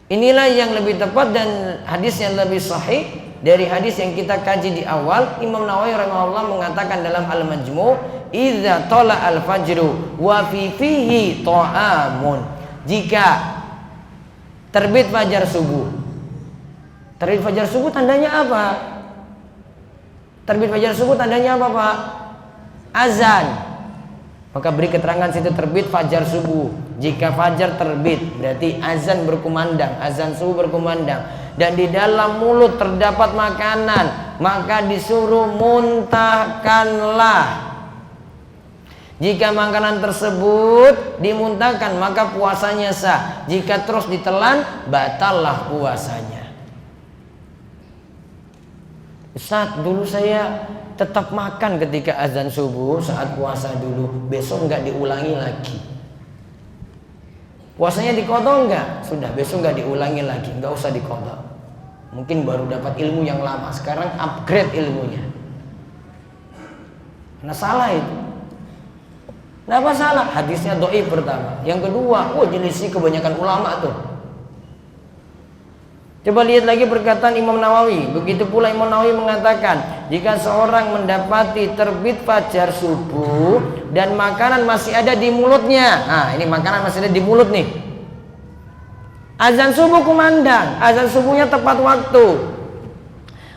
Inilah yang lebih tepat dan hadis yang lebih sahih dari hadis yang kita kaji di awal. Imam Nawawi rahimahullah mengatakan dalam Al-Majmu', idza tala al-fajru wa fihi ta'amun. Jika terbit fajar subuh. Terbit fajar subuh tandanya apa? Terbit fajar subuh tandanya apa, Pak? Azan. Maka beri keterangan situ terbit fajar subuh. Jika fajar terbit berarti azan berkumandang, azan subuh berkumandang. Dan di dalam mulut terdapat makanan, maka disuruh muntahkanlah. Jika makanan tersebut dimuntahkan maka puasanya sah. Jika terus ditelan batallah puasanya. Ustaz, dulu saya tetap makan ketika azan subuh saat puasa dulu. Besok nggak diulangi lagi. Puasanya diqadha nggak? Sudah, besok nggak diulangi lagi. Nggak usah diqadha. Mungkin baru dapat ilmu yang lama. Sekarang upgrade ilmunya. Nah salah itu. Kenapa salah? Hadisnya dhaif pertama. Yang kedua, jenisnya kebanyakan ulama tuh. Coba lihat lagi perkataan Imam Nawawi. Begitu pula Imam Nawawi mengatakan, jika seorang mendapati terbit fajar subuh dan makanan masih ada di mulutnya. Nah, ini makanan masih ada di mulut nih. Azan subuh kumandang, azan subuhnya tepat waktu.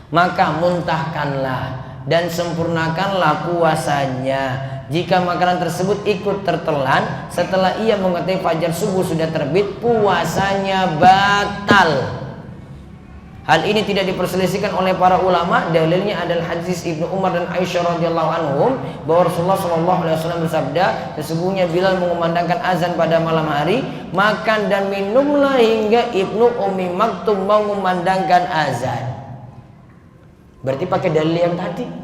Maka muntahkanlah dan sempurnakanlah puasanya. Jika makanan tersebut ikut tertelan setelah ia mengetahui fajar subuh sudah terbit, puasanya batal. Hal ini tidak diperselisihkan oleh para ulama. Dalilnya adalah hadis Ibnu Umar dan Aisyah radhiyallahu anhum bahwa Rasulullah SAW bersabda, sesungguhnya Bilal mengumandangkan azan pada malam hari, makan dan minumlah hingga Ibnu Ummi Maktum mengumandangkan azan. Berarti pakai dalil yang tadi.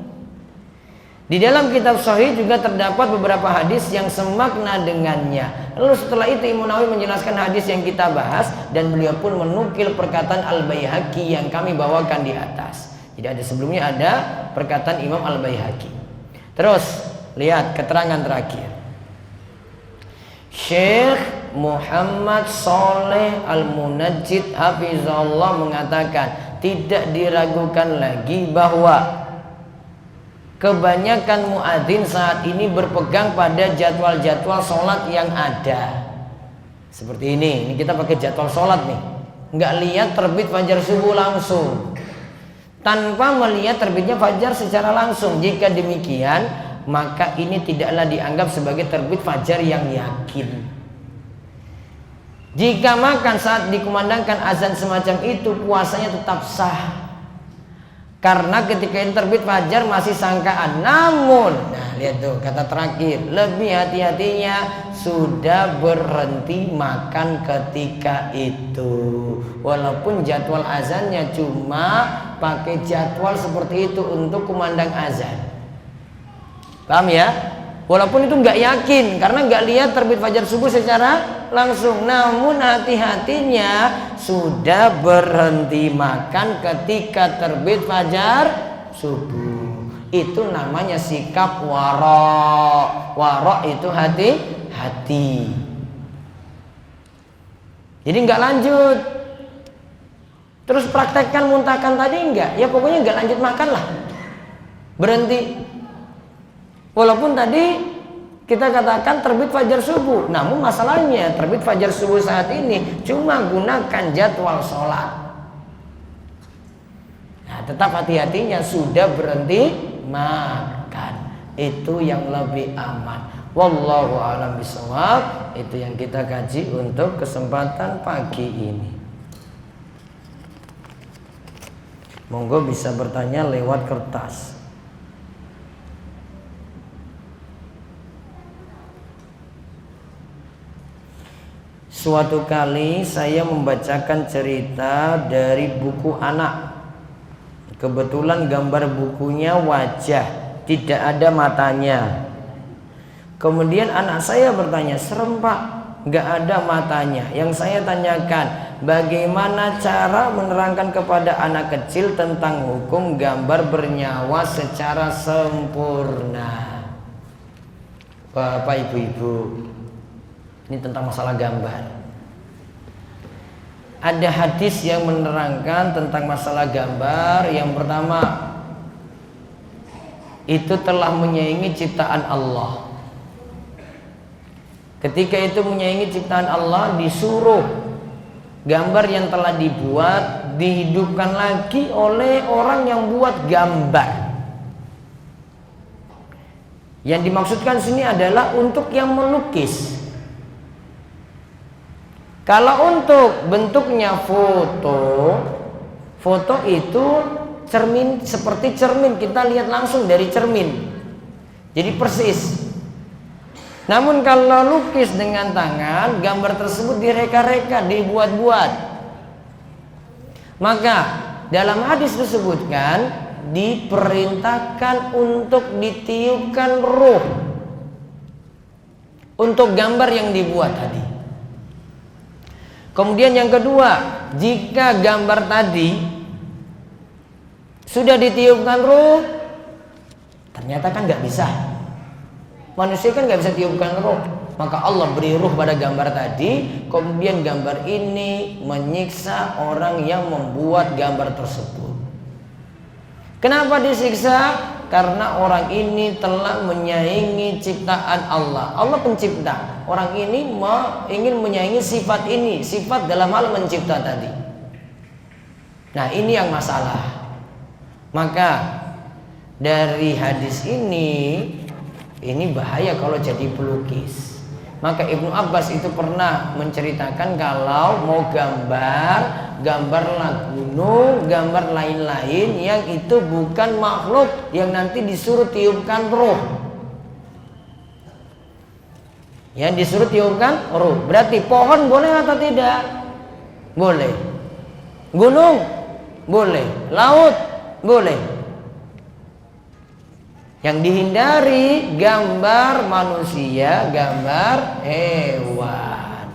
Di dalam kitab Sahih juga terdapat beberapa hadis yang semakna dengannya. Lalu setelah itu Imam Nawawi menjelaskan hadis yang kita bahas dan beliau pun menukil perkataan Al-Baihaqi yang kami bawakan di atas. Jadi ada sebelumnya ada perkataan Imam Al-Baihaqi. Terus lihat keterangan terakhir. Syekh Muhammad Saleh Al-Munajjid hafizahullah mengatakan, tidak diragukan lagi bahwa kebanyakan muadzin saat ini berpegang pada jadwal-jadwal sholat yang ada. Seperti ini kita pakai jadwal sholat nih. Nggak lihat terbit fajar subuh langsung, tanpa melihat terbitnya fajar secara langsung. Jika demikian, maka ini tidaklah dianggap sebagai terbit fajar yang yakin. Jika makan saat dikumandangkan azan semacam itu, puasanya tetap sah. Karena ketika ini terbit fajar masih sangkaan. Namun, nah lihat tuh kata terakhir, lebih hati-hatinya sudah berhenti makan ketika itu. Walaupun jadwal azannya cuma pakai jadwal seperti itu untuk kumandang azan. Paham ya? Walaupun itu nggak yakin karena nggak lihat terbit fajar subuh secara langsung. Namun hati-hatinya sudah berhenti makan ketika terbit fajar subuh. Itu namanya sikap wara'. Wara' itu hati-hati. Jadi nggak lanjut. Terus praktekkan muntahkan tadi enggak? Ya pokoknya nggak lanjut makan lah. Berhenti. Walaupun tadi kita katakan terbit fajar subuh, namun masalahnya terbit fajar subuh saat ini cuma gunakan jadwal sholat. Nah, tetap hati-hatinya sudah berhenti makan. Itu yang lebih aman. Wallahu a'lam bishawab. Itu yang kita kaji untuk kesempatan pagi ini. Monggo bisa bertanya lewat kertas. Suatu kali saya membacakan cerita dari buku anak. Kebetulan gambar bukunya wajah, tidak ada matanya. Kemudian anak saya bertanya, serem pak, gak ada matanya. Yang saya tanyakan, bagaimana cara menerangkan kepada anak kecil tentang hukum gambar bernyawa secara sempurna? Bapak ibu-ibu, ini tentang masalah gambar. Ada hadis yang menerangkan tentang masalah gambar. Yang pertama, itu telah menyaingi ciptaan Allah. Ketika itu menyaingi ciptaan Allah, disuruh gambar yang telah dibuat dihidupkan lagi oleh orang yang buat gambar. Yang dimaksudkan sini adalah untuk yang melukis. Kalau untuk bentuknya foto itu cermin, seperti cermin, kita lihat langsung dari cermin. Jadi persis. Namun kalau lukis dengan tangan, gambar tersebut direka-reka, dibuat-buat. Maka dalam hadis disebutkan diperintahkan untuk ditiupkan ruh untuk gambar yang dibuat tadi. Kemudian yang kedua, jika gambar tadi sudah ditiupkan ruh, ternyata kan nggak bisa. Manusia kan nggak bisa tiupkan ruh. Maka Allah beri ruh pada gambar tadi. Kemudian gambar ini menyiksa orang yang membuat gambar tersebut. Kenapa disiksa? Karena orang ini telah menyaingi ciptaan Allah. Allah pencipta. Orang ini ingin menyaingi sifat ini, sifat dalam hal mencipta tadi. Nah, ini yang masalah. Maka dari hadis ini bahaya kalau jadi pelukis. Maka Ibnu Abbas itu pernah menceritakan kalau mau gambar gunung, gambar lain-lain yang itu bukan makhluk yang nanti disuruh tiupkan ruh. Yang disuruh tiupkan ruh. Berarti pohon boleh atau tidak? Boleh. Gunung? Boleh. Laut? Boleh. Yang dihindari gambar manusia, gambar hewan.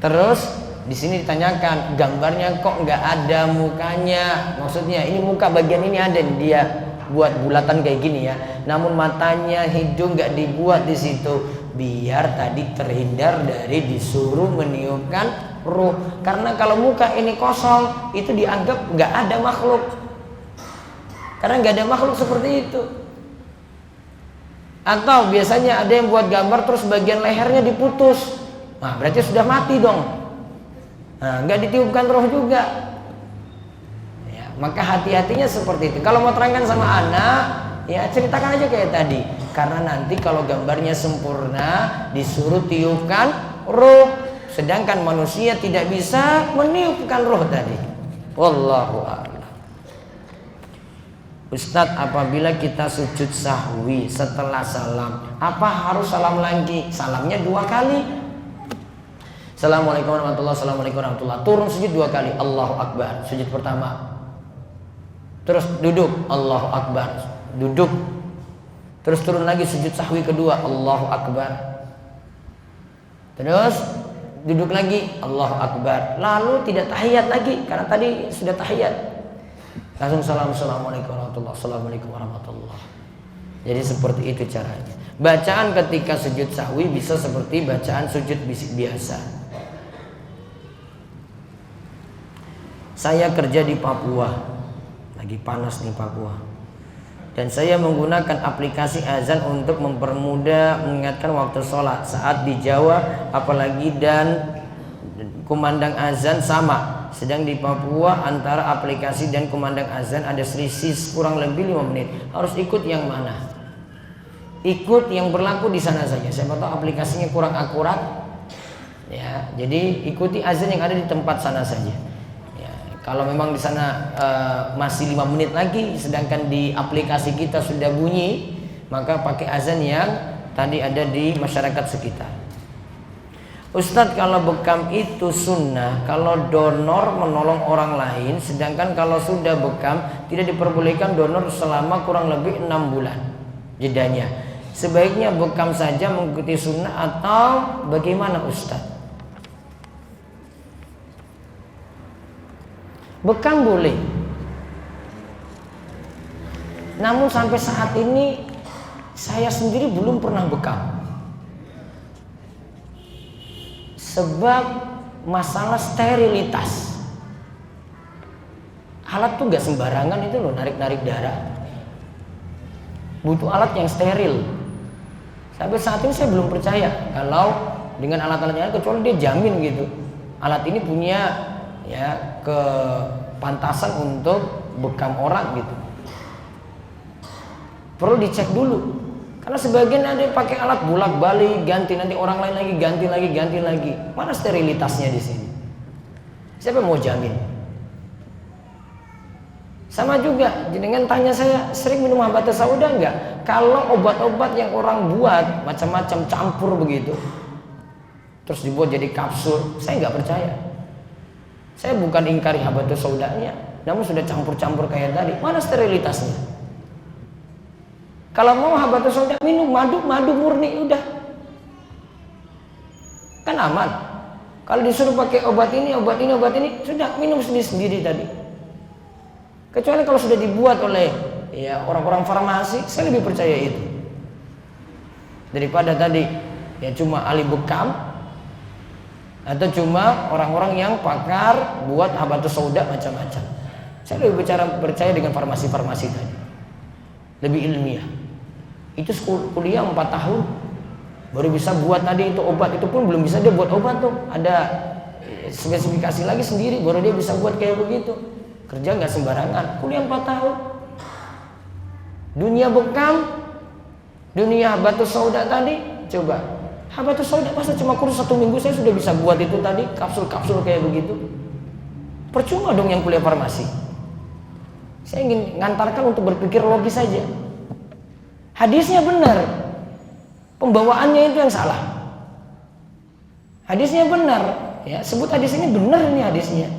Terus di sini ditanyakan, gambarnya kok nggak ada mukanya? Maksudnya ini muka bagian ini ada, dia buat bulatan kayak gini ya. Namun matanya, hidung nggak dibuat di situ, biar tadi terhindar dari disuruh meniupkan ruh. Karena kalau muka ini kosong, itu dianggap nggak ada makhluk. Karena nggak ada makhluk seperti itu. Atau biasanya ada yang buat gambar terus bagian lehernya diputus. Nah, berarti sudah mati dong. Nah, nggak ditiupkan roh juga. Ya, maka hati-hatinya seperti itu. Kalau mau terangkan sama anak, ya ceritakan aja kayak tadi. Karena nanti kalau gambarnya sempurna, disuruh tiupkan roh. Sedangkan manusia tidak bisa meniupkan roh tadi. Wallahu a'lam. Ustadz, apabila kita sujud sahwi setelah salam, apa harus salam lagi? Salamnya 2 kali. Assalamualaikum warahmatullahi wabarakatuh. Assalamualaikum warahmatullahi wabarakatuh. Turun sujud 2 kali. Allahu Akbar. Sujud pertama. Terus duduk. Allahu Akbar. Duduk. Terus turun lagi sujud sahwi kedua. Allahu Akbar. Terus duduk lagi. Allahu Akbar. Lalu tidak tahiyat lagi karena tadi sudah tahiyat. Langsung assalamualaikum warahmatullahi wabarakatuh. Assalamualaikum warahmatullahi wabarakatuh. Jadi seperti itu caranya. Bacaan ketika sujud sahwi bisa seperti bacaan sujud biasa. Saya kerja di Papua. Lagi panas nih Papua. Dan saya menggunakan aplikasi azan untuk mempermudah mengingatkan waktu sholat. Saat di Jawa apalagi dan kumandang azan sama. sedang di Papua antara aplikasi dan kumandang azan ada selisih kurang lebih 5 menit. Harus ikut yang mana? Ikut yang berlaku di sana saja. Siapa tahu aplikasinya kurang akurat. Ya, jadi ikuti azan yang ada di tempat sana saja. Ya, kalau memang di sana masih 5 menit lagi, sedangkan di aplikasi kita sudah bunyi, maka pakai azan yang tadi ada di masyarakat sekitar. Ustadz, kalau bekam itu sunnah kalau donor menolong orang lain, sedangkan kalau sudah bekam tidak diperbolehkan donor selama kurang lebih 6 bulan jedanya. Sebaiknya bekam saja mengikuti sunnah atau bagaimana Ustadz? Bekam boleh, namun sampai saat ini saya sendiri belum pernah bekam. Sebab masalah sterilitas. Alat tuh gak sembarangan itu loh, narik-narik darah. Butuh alat yang steril. Sampai saat ini saya belum percaya kalau dengan alat-alatnya, kecuali dia jamin gitu, alat ini punya ya kepantasan untuk bekam orang gitu. Perlu dicek dulu. Karena sebagian ada pakai alat bolak-balik, ganti, nanti orang lain lagi, ganti lagi. Mana sterilitasnya di sini? Siapa mau jamin? Sama juga dengan tanya saya, sering minum habatus sauda enggak? Kalau obat-obat yang orang buat macam-macam campur begitu, terus dibuat jadi kapsul, saya nggak percaya. Saya bukan ingkari habatus saudanya, namun sudah campur-campur kayak tadi. Mana sterilitasnya? Kalau mau habatus sauda minum madu murni udah, kan aman. Kalau disuruh pakai obat ini sudah minum sendiri tadi. Kecuali kalau sudah dibuat oleh ya orang-orang farmasi, saya lebih percaya itu daripada tadi ya cuma ahli bekam atau cuma orang-orang yang pakar buat habatus sauda macam-macam. Saya lebih percaya dengan farmasi-farmasi tadi, lebih ilmiah. Itu kuliah 4 tahun baru bisa buat tadi itu obat. Itu pun belum bisa dia buat obat tuh, ada spesifikasi lagi sendiri baru dia bisa buat kayak begitu. Kerja nggak sembarangan, kuliah 4 tahun. Dunia bekam, dunia habatus sauda tadi, coba habatus sauda masa cuma kursus 1 minggu saya sudah bisa buat itu tadi, kapsul-kapsul kayak begitu. Percuma dong yang kuliah farmasi. Saya ingin ngantarkan untuk berpikir logis saja. Hadisnya benar, pembawaannya itu yang salah. Hadisnya benar, ya sebut hadis ini benar, ini hadisnya.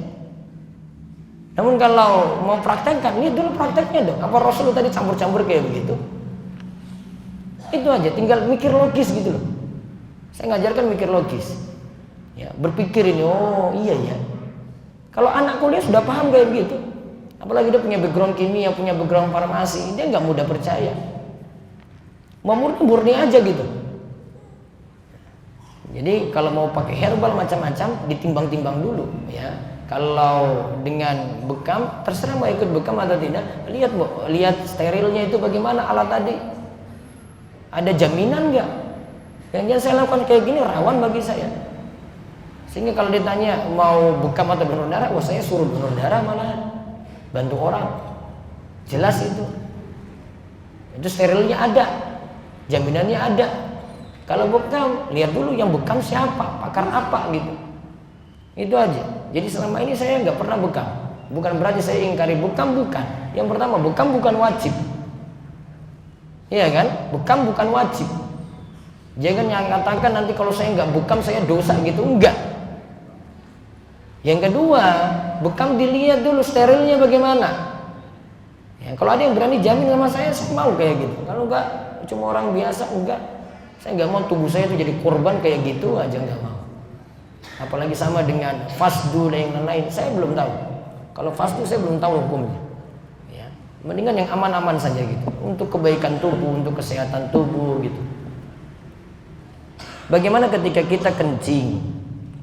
Namun kalau mau praktekkan, ini dulu prakteknya dong. Apa Rasul tadi campur-campur kayak begitu? Itu aja, tinggal mikir logis gitu loh. Saya ngajarkan mikir logis. Ya, berpikir ini, oh iya ya. Kalau anak kuliah sudah paham kayak begitu, apalagi dia punya background kimia, punya background farmasi, dia nggak mudah percaya. Murni aja gitu. Jadi kalau mau pakai herbal macam-macam, ditimbang-timbang dulu ya. Kalau dengan bekam, terserah mau ikut bekam atau tidak. Lihat sterilnya itu bagaimana alat tadi. Ada jaminan nggak? Yang saya lakukan kayak gini rawan bagi saya. Sehingga kalau ditanya mau bekam atau donor darah, wah saya suruh donor darah malah bantu orang. Jelas itu. Itu sterilnya ada, jaminannya ada. Kalau bekam, lihat dulu yang bekam siapa, pakar apa gitu. Itu aja. Jadi selama ini saya nggak pernah bekam. Bukan berarti saya ingkari bekam, bukan. Yang pertama, bekam bukan wajib. Iya kan? Bekam bukan wajib. Jangan yang katakan nanti kalau saya nggak bekam saya dosa gitu, enggak. Yang kedua, bekam dilihat dulu sterilnya bagaimana. Ya, kalau ada yang berani jamin sama saya mau kayak gitu. Kalau enggak, cuma orang biasa, enggak. Saya nggak mau tubuh saya itu jadi korban kayak gitu aja, nggak mau. Apalagi sama dengan fasdu dan yang lain-lain, saya belum tahu. Kalau fasdu saya belum tahu hukumnya. Ya, mendingan yang aman-aman saja gitu, untuk kebaikan tubuh, untuk kesehatan tubuh gitu. Bagaimana ketika kita kencing,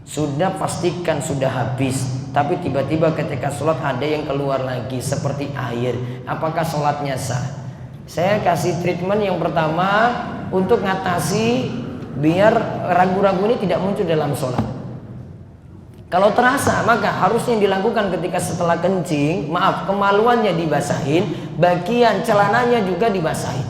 sudah pastikan sudah habis, tapi tiba-tiba ketika sholat ada yang keluar lagi seperti air, apakah sholatnya sah? Saya kasih treatment yang pertama untuk ngatasi biar ragu-ragu ini tidak muncul dalam sholat. Kalau terasa, maka harusnya dilakukan ketika setelah kencing, maaf, kemaluannya dibasahin, bagian celananya juga dibasahin.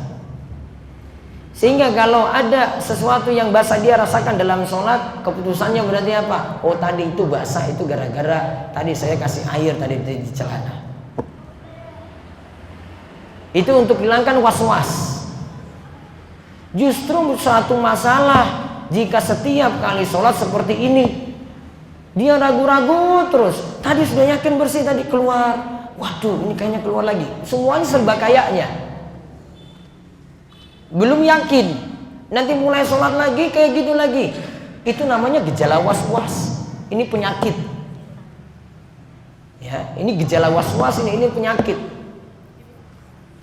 Sehingga kalau ada sesuatu yang basah dia rasakan dalam sholat, keputusannya berarti apa? Oh, tadi itu basah, itu gara-gara tadi saya kasih air tadi di celana. Itu untuk hilangkan was-was. Justru suatu masalah jika setiap kali sholat seperti ini dia ragu-ragu terus. Tadi sudah yakin bersih, tadi keluar, waduh ini kayaknya keluar lagi. Semuanya serba kayaknya. Belum yakin, nanti mulai sholat lagi kayak gitu lagi. Itu namanya gejala was-was. Ini penyakit. Ya, ini gejala was-was, ini penyakit.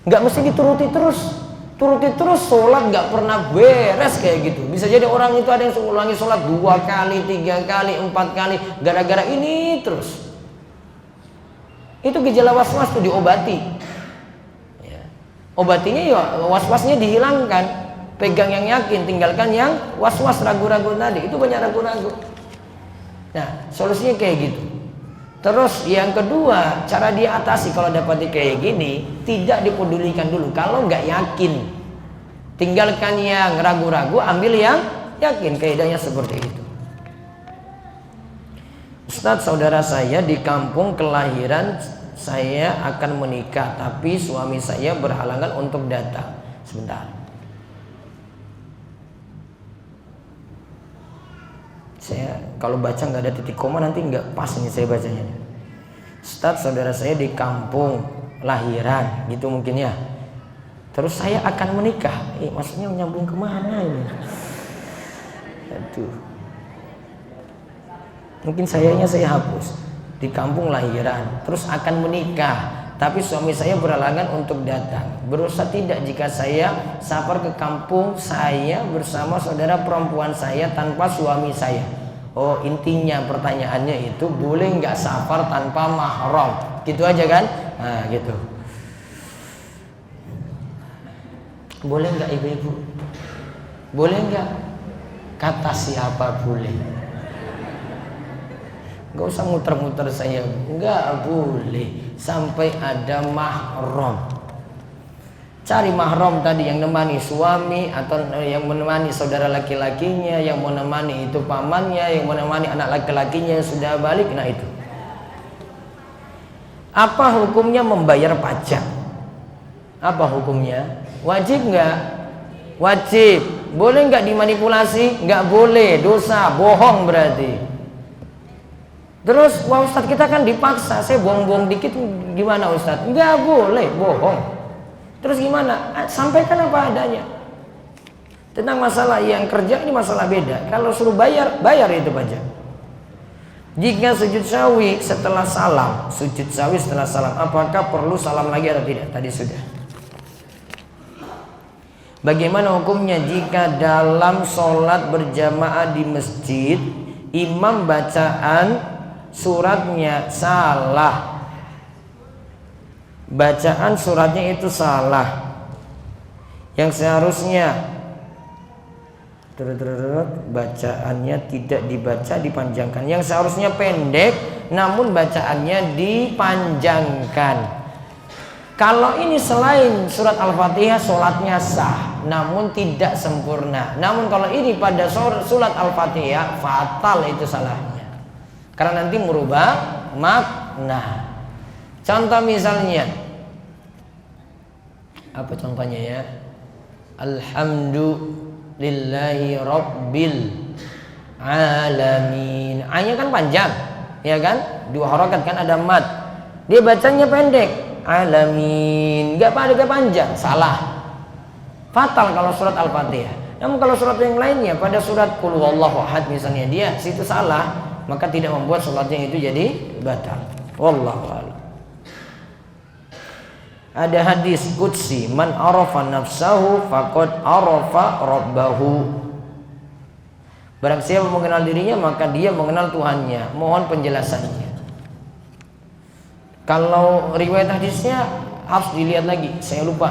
Nggak mesti dituruti terus. Turuti terus sholat nggak pernah beres kayak gitu. Bisa jadi orang itu ada yang ulangi sholat 2 kali, 3 kali, 4 kali gara-gara ini terus. Itu gejala was-was tuh diobati. Ya. Obatinya ya was-wasnya dihilangkan. Pegang yang yakin, tinggalkan yang was-was ragu-ragu tadi. Itu banyak ragu-ragu. Nah, solusinya kayak gitu. Terus yang kedua, cara diatasi kalau dapat kayak gini, tidak dipedulikan dulu. Kalau nggak yakin, tinggalkan yang ragu-ragu, ambil yang yakin. Kaidahnya seperti itu. Ustadz, saudara saya di kampung kelahiran saya akan menikah, tapi suami saya berhalangan untuk datang. Sebentar. Saya kalau baca nggak ada titik koma nanti nggak pas ini saya bacanya. Ustadz, saudara saya di kampung lahiran gitu mungkin ya. Terus saya akan menikah. Maksudnya menyambung kemana ini? Aduh. Mungkin sayanya saya hapus. Di kampung lahiran. Terus akan menikah. Tapi suami saya berhalangan untuk datang. Berusaha tidak jika saya safar ke kampung saya bersama saudara perempuan saya tanpa suami saya? Oh, intinya pertanyaannya itu boleh nggak safar tanpa mahram? Gitu aja kan? Nah, gitu. Boleh nggak ibu-ibu? Boleh nggak? Kata siapa boleh? Nggak usah muter-muter saya. Nggak boleh sampai ada mahram. Cari mahram tadi yang menemani suami atau yang menemani saudara laki-lakinya, yang menemani itu pamannya, yang menemani anak laki-lakinya yang sudah balik. Nah itu. Apa hukumnya membayar pajak? Apa hukumnya? Wajib nggak? Wajib. Boleh nggak dimanipulasi? Nggak boleh, dosa, bohong berarti. Terus, wah Ustadz kita kan dipaksa, saya bohong-bohong dikit gimana Ustadz? Nggak boleh, bohong. Terus gimana? Sampaikan apa adanya. Tentang masalah yang kerja ini masalah beda. Kalau suruh bayar, bayar itu pajak. Jika sujud sawi setelah salam, apakah perlu salam lagi atau tidak? Tadi sudah. Bagaimana hukumnya jika dalam sholat berjamaah di masjid, imam bacaan suratnya salah? Bacaan suratnya itu salah. Yang seharusnya bacaannya tidak dibaca, dipanjangkan. Yang seharusnya pendek namun bacaannya dipanjangkan. Kalau ini selain surat Al-Fatihah sholatnya sah namun tidak sempurna. Namun kalau ini pada surat Al-Fatihah fatal itu salahnya. Karena nanti merubah makna. Contoh misalnya, apa contohnya ya? Alhamdulillahi Rabbil Alamin. A-nya kan panjang, ya kan? 2 harakat kan ada mad. Dia bacanya pendek, Alamin. Gak panjang, salah. Fatal kalau surat Al-Fatihah. Namun kalau surat yang lainnya, pada surat Qul Huwallahu Ahad misalnya, dia situ salah, maka tidak membuat sholatnya itu jadi batal. Wallahu a'lam. Ada hadis qudsi, man arafa nafsahu faqad arafa rabbahu. Barang siapa mengenal dirinya maka dia mengenal Tuhannya. Mohon penjelasannya. Kalau riwayat hadisnya harus dilihat lagi. Saya lupa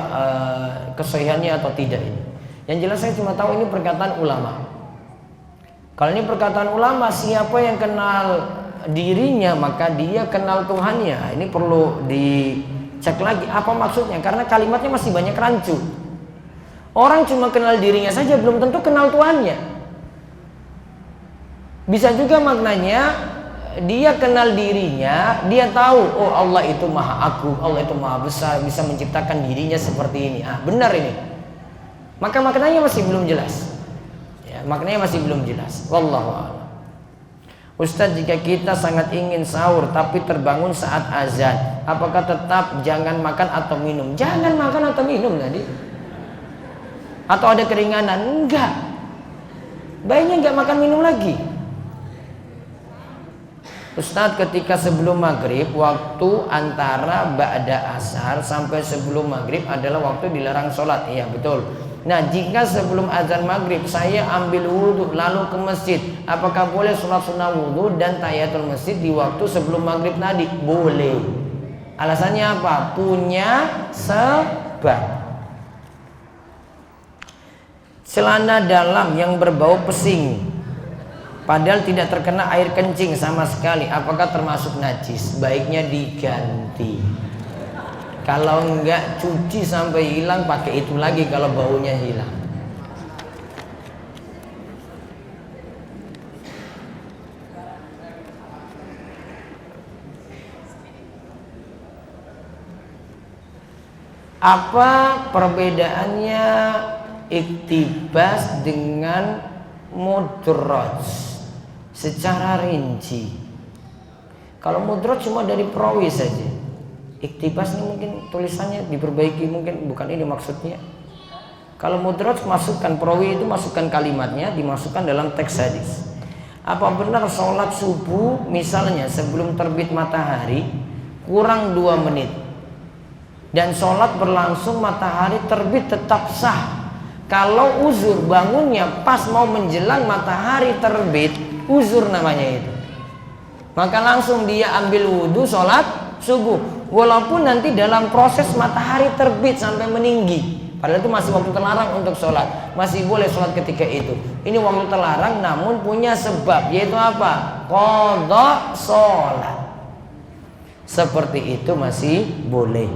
kesahihannya atau tidak ini. Yang jelas saya cuma tahu ini perkataan ulama. Kalau ini perkataan ulama, siapa yang kenal dirinya, maka dia kenal Tuhannya. Ini perlu dicek lagi apa maksudnya, karena kalimatnya masih banyak rancu. Orang cuma kenal dirinya saja, belum tentu kenal Tuhannya. Bisa juga maknanya dia kenal dirinya, dia tahu, oh Allah itu maha agung, Allah itu maha besar, bisa menciptakan dirinya seperti ini. Benar ini. Maka maknanya masih belum jelas. Ya, maknanya masih belum jelas. Wallahu a'lam. Ustaz, jika kita sangat ingin sahur tapi terbangun saat azan, apakah tetap jangan makan atau minum? Jangan makan atau minum tadi? Atau ada keringanan? Enggak. Baiknya enggak makan minum lagi. Ustaz, ketika sebelum maghrib, waktu antara ba'da asar sampai sebelum maghrib adalah waktu dilarang sholat. Iya betul. Nah, jika sebelum azan maghrib saya ambil wudhu lalu ke masjid, apakah boleh sholat sunnah wudhu dan tahiyatul masjid di waktu sebelum maghrib tadi? Boleh. Alasannya apa? Punya sebab. Celana dalam yang berbau pesing padahal tidak terkena air kencing sama sekali, apakah termasuk najis? Baiknya diganti. Kalau enggak, cuci sampai hilang, pakai itu lagi kalau baunya hilang. Apa perbedaannya iktibas dengan mudraj secara rinci? Kalau mudraj cuma dari perawi saja. Iktibas ini mungkin tulisannya diperbaiki, mungkin bukan ini maksudnya. Kalau mudraj masukkan perawi itu, masukkan kalimatnya, dimasukkan dalam teks hadis. Apa benar sholat subuh misalnya sebelum terbit matahari kurang 2 menit dan sholat berlangsung matahari terbit tetap sah? Kalau uzur bangunnya pas mau menjelang matahari terbit, uzur namanya itu, maka langsung dia ambil wudhu sholat subuh, walaupun nanti dalam proses matahari terbit sampai meninggi, padahal itu masih waktu terlarang untuk sholat, masih boleh sholat ketika itu. Ini waktu terlarang namun punya sebab, yaitu apa? Qadha sholat. Seperti itu masih boleh.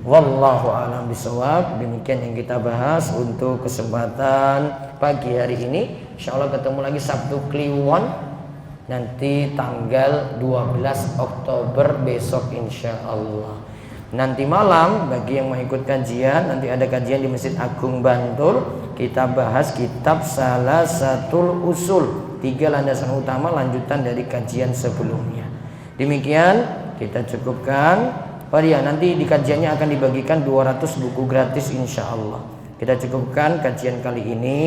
Wallahu a'lam bishawab. Demikian yang kita bahas untuk kesempatan pagi hari ini. Insyaallah ketemu lagi Sabtu Kliwon nanti tanggal 12 Oktober besok insyaallah. Nanti malam bagi yang mau ikut kajian, nanti ada kajian di Masjid Agung Bantul. Kita bahas kitab Salasatul Usul, 3 landasan utama lanjutan dari kajian sebelumnya. Demikian kita cukupkan. Oh iya, nanti di kajiannya akan dibagikan 200 buku gratis insyaallah. Kita cukupkan kajian kali ini.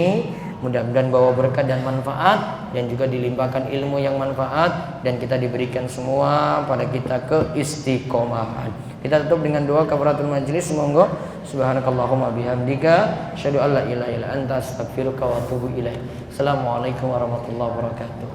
Mudah-mudahan bawa berkah dan manfaat, dan juga dilimpahkan ilmu yang manfaat, dan kita diberikan semua pada kita keistiqomahan. Kita tutup dengan doa kafaratul majlis. Semoga subhanakallahumma bihamdika asyhadu an la ilaha illa anta astaghfiruka wa atubu ilaik. Assalamualaikum warahmatullahi wabarakatuh.